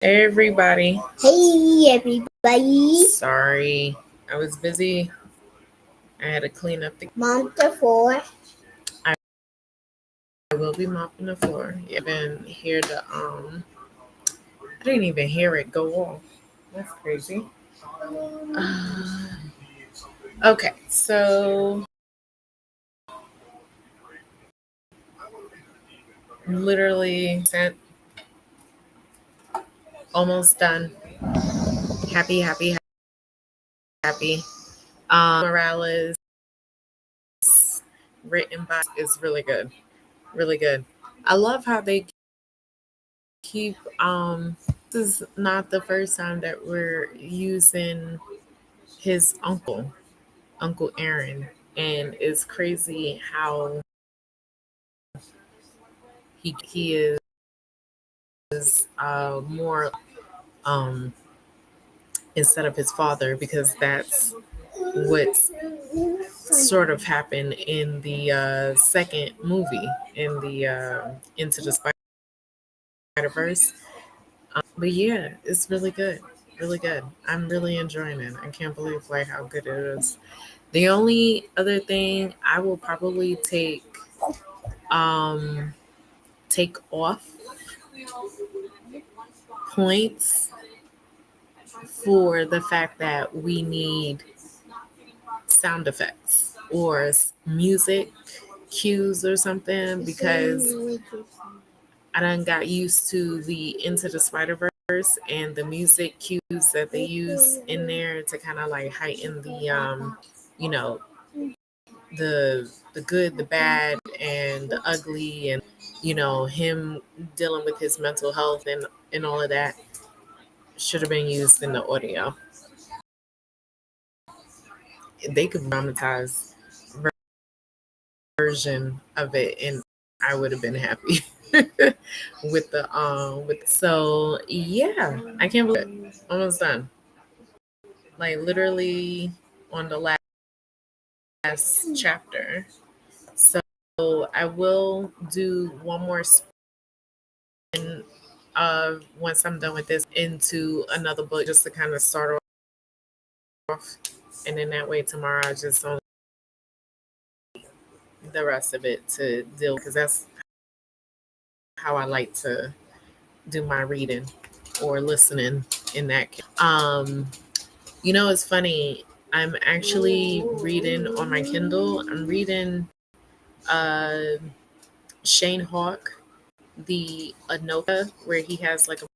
Everybody. Hey, everybody. Sorry, I was busy. I had to clean up the. Mom to four. I will be mopping the floor. You didn't hear the I didn't even hear it go off. That's crazy. Okay, so literally sent, almost done. Happy, happy, happy. Morales, written by, is really good. Really good. I love how they keep this is not the first time that we're using his Uncle Aaron, and it's crazy how he is more um instead of his father, because that's what sort of happened in the second movie, in the Into the Spider Verse. But yeah, it's really good, really good. I'm really enjoying it. I can't believe like how good it is. The only other thing I will probably um take off points for the fact that we need sound effects or music cues or something, because I done got used to the Into the Spider Verse and the music cues that they use in there to kind of like heighten the you know the good, the bad, and the ugly, and him dealing with his mental health and all of that should have been used in the audio. They could dramatize version of it, and I would have been happy with the so yeah, I can't believe it. Almost done. Like literally on the last chapter. So I will do one more spin once I'm done with this into another book, just to kind of start off, and then that way tomorrow I just only the rest of it to deal, because that's how I like to do my reading or listening in that case. It's funny. I'm actually reading on my Kindle. I'm reading uh Shane Hawk, the Anoka, where he has like a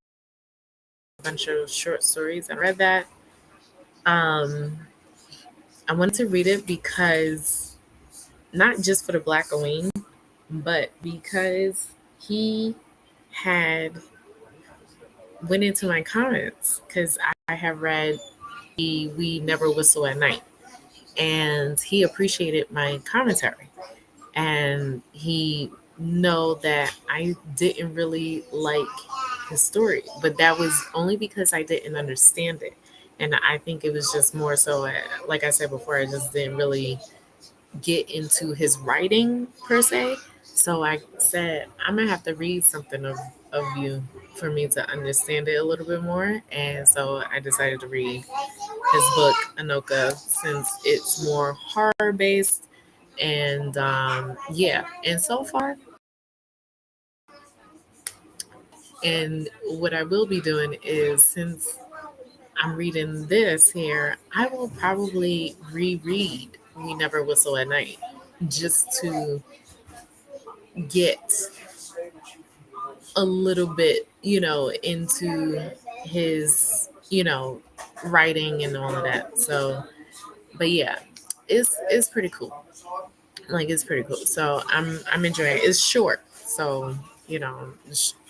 bunch of short stories. I read that. Um I wanted to read it because not just for the Black Queen, but because he had went into my comments, because I have read We Never Whistle at Night, and he appreciated my commentary, and he know that I didn't really like his story, but that was only because I didn't understand it. And I think it was just more so, like I said before, I just didn't really get into his writing per se. So I said, I'm gonna have to read something of you for me to understand it a little bit more. And so I decided to read his book, Anoka, since it's more horror based. And yeah, and so far, and what I will be doing is, since I'm reading this here, I will probably reread We Never Whistle at Night, just to get a little bit, into his, writing and all of that. So, but yeah, it's pretty cool. Like it's pretty cool. So I'm enjoying it. It's short, so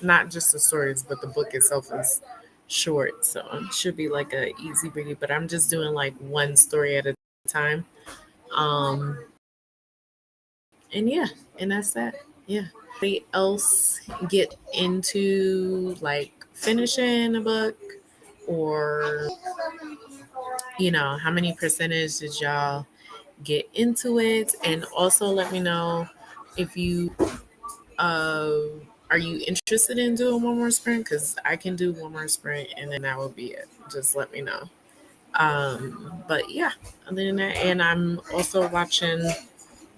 not just the stories, but the book itself is short. So it should be like a easy read. But I'm just doing like one story at a time. Um, and yeah, and that's that. Yeah. Anybody else get into like finishing a book, or how many percentage did y'all get into it? And also let me know if you uh Are you interested in doing one more sprint? Because I can do one more sprint and then that will be it. Just let me know. But yeah, other than that, and I'm also watching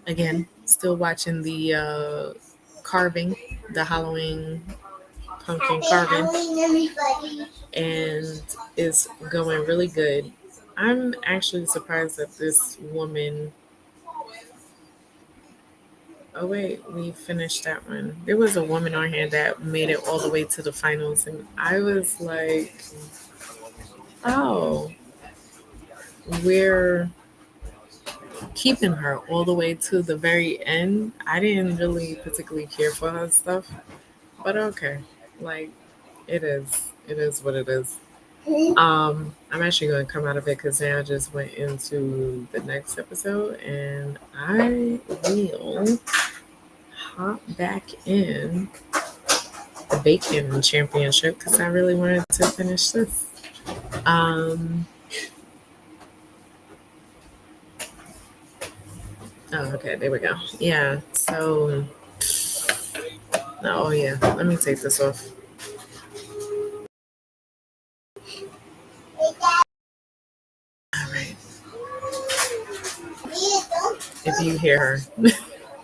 again, still watching the carving, the Halloween pumpkin Happy carving, Halloween, everybody. and it's going really good. I'm actually surprised that this woman. Oh wait, we finished that one. There was a woman on here that made it all the way to the finals, and I was like, "Oh, we're keeping her all the way to the very end." I didn't really particularly care for her stuff, but okay, like it is what it is. I'm actually going to come out of it because now I just went into the next episode, and I will hop back in the bacon championship because I really wanted to finish this. Um, oh, okay, there we go. Yeah, so, oh, yeah, let me take this off. All right, if you hear her,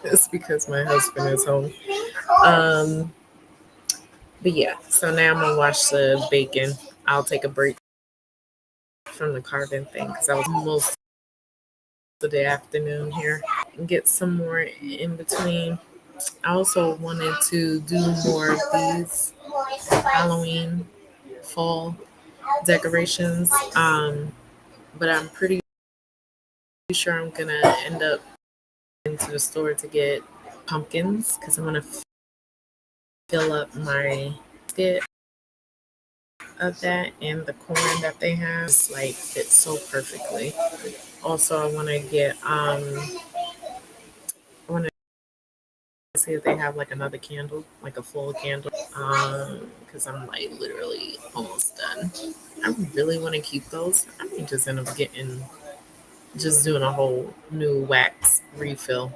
it's because my husband is home. Um, but yeah, so now I'm gonna watch the bacon. I'll take a break from the carving thing because I was most of the afternoon here and get some more in between. I also wanted to do more of these Halloween fall decorations, but I'm pretty sure I'm gonna end up into the store to get pumpkins because I'm gonna fill up my basket of that, and the corn that they have is like fits so perfectly. Also, I want to get I want to see if they have like another candle, like a full candle, because I'm like literally almost done. I really want to keep those. I may just end up getting just doing a whole new wax refill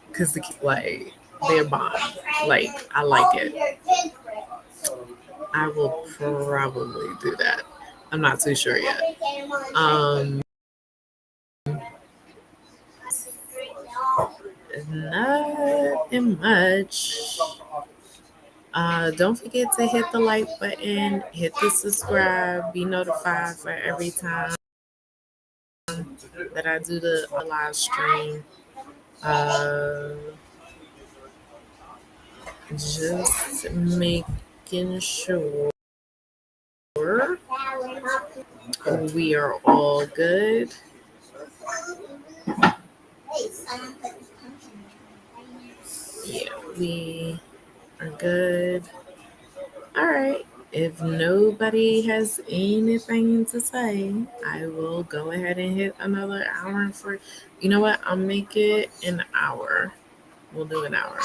because like they're bomb. Like I like it. I will probably do that. I'm not too sure yet. Um, Nothing much. Don't forget to hit the like button, hit the subscribe, be notified for every time that I do the live stream. Uh, just making sure we are all good. Yeah, we are good. All right. If nobody has anything to say, I will go ahead and hit another hour and for you know what? I'll make it an hour. We'll do an hour.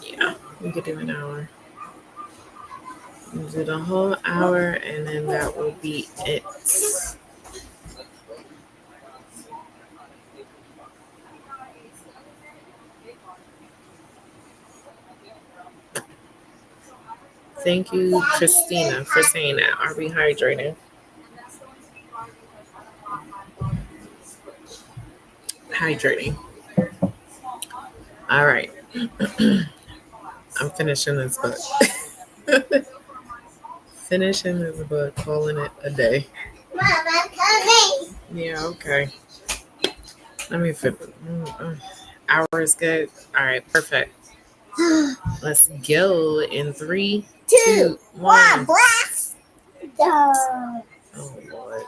Yeah, we could do an hour. We'll do the whole hour and then that will be it. Thank you, Christina, for saying that. Are we hydrating? Hydrating. All right. I'm finishing this book. Finishing this book, calling it a day. Mom, I'm coming. Yeah, okay. Let me fit. Hour is good. All right, perfect. Let's go in three, two, one. Blast. Go. Oh Lord.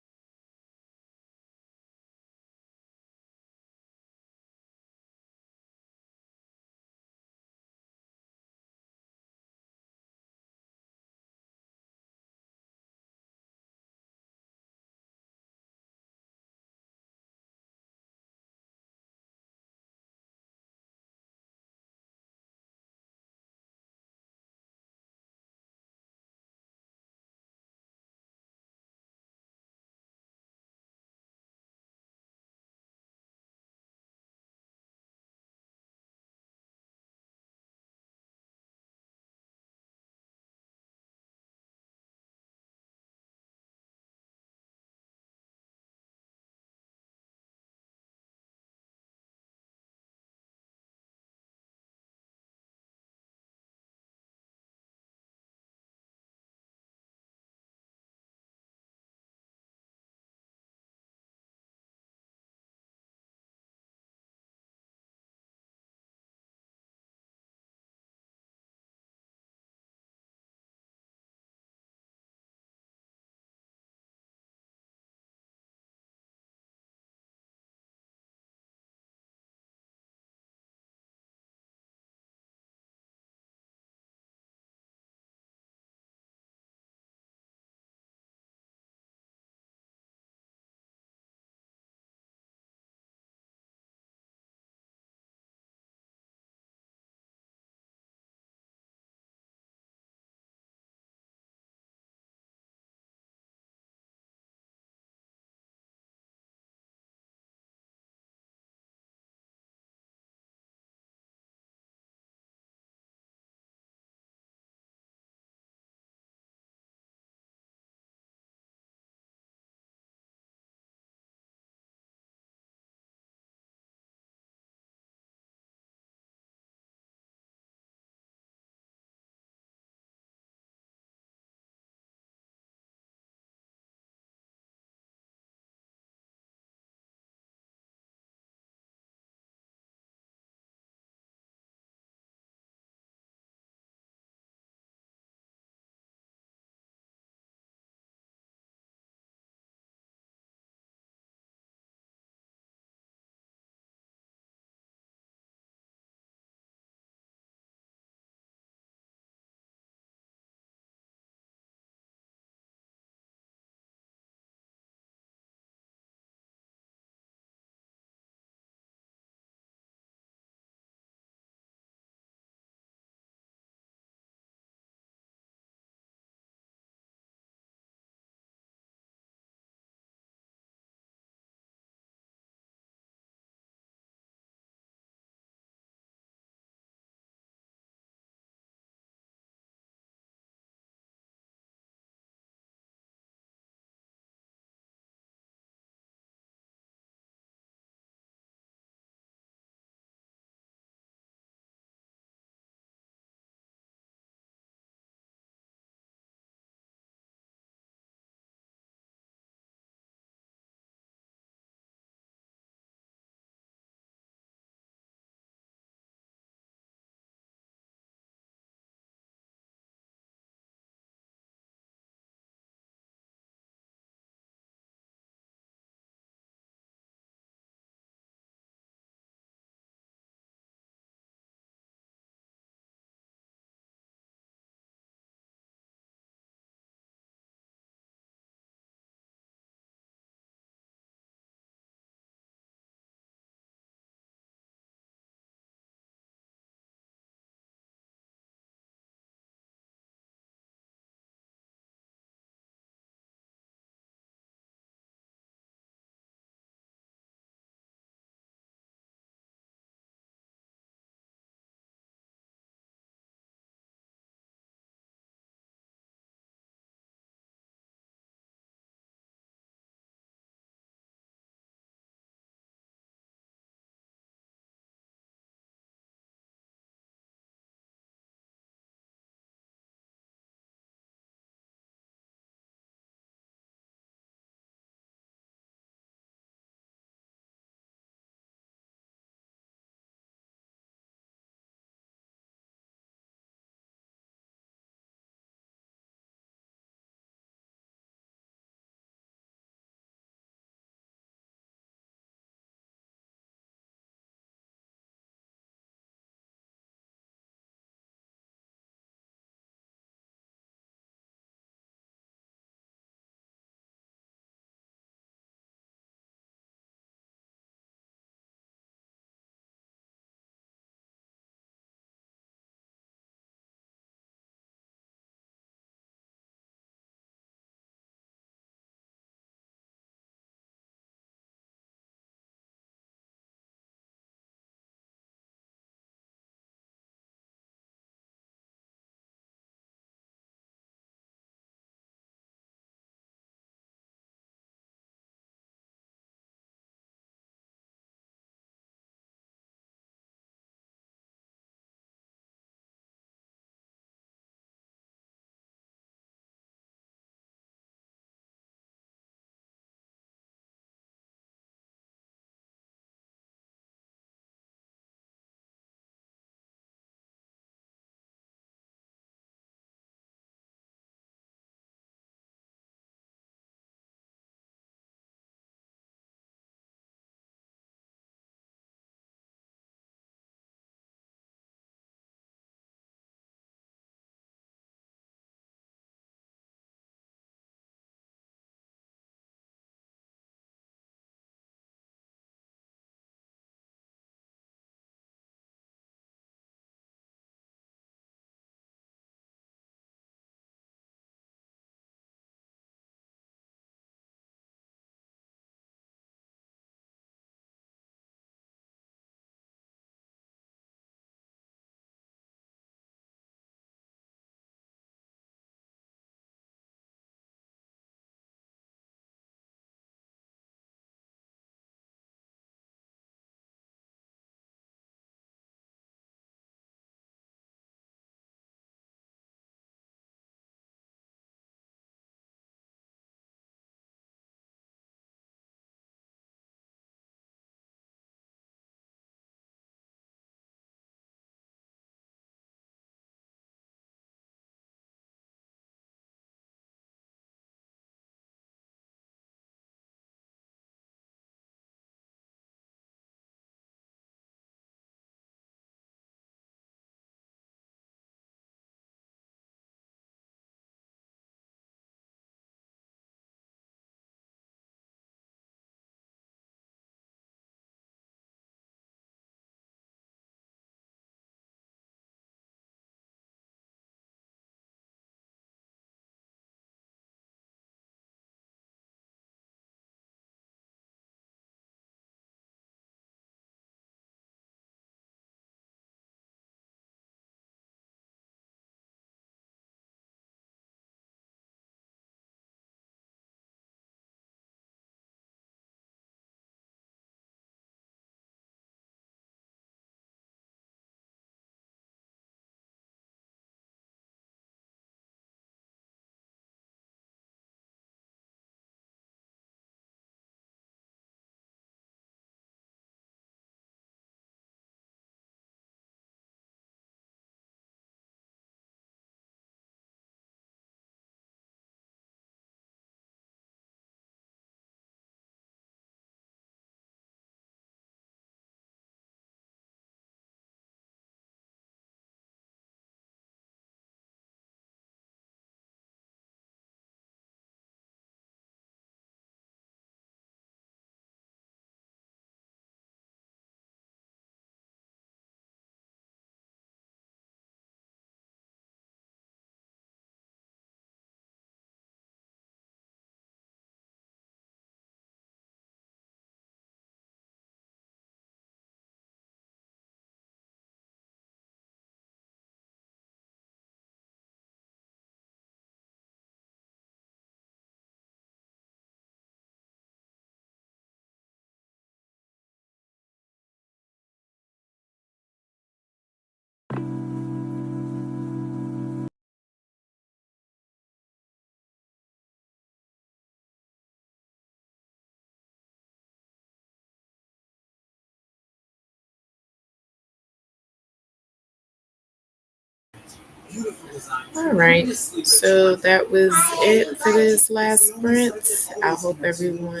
All right. So that was it for this last sprint. I hope everyone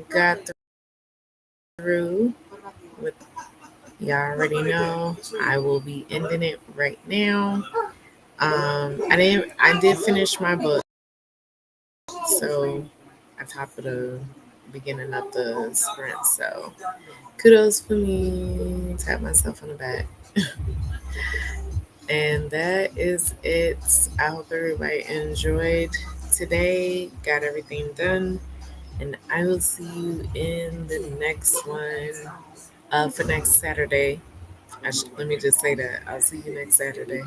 got through with y'all already know. I will be ending it right now. I did finish my book. So at top of the beginning of the sprint. So kudos for me. Tap myself on the back. And that is it. I hope everybody enjoyed today, got everything done, and I will see you in the next one for next Saturday. Let me just say that. I'll see you next Saturday.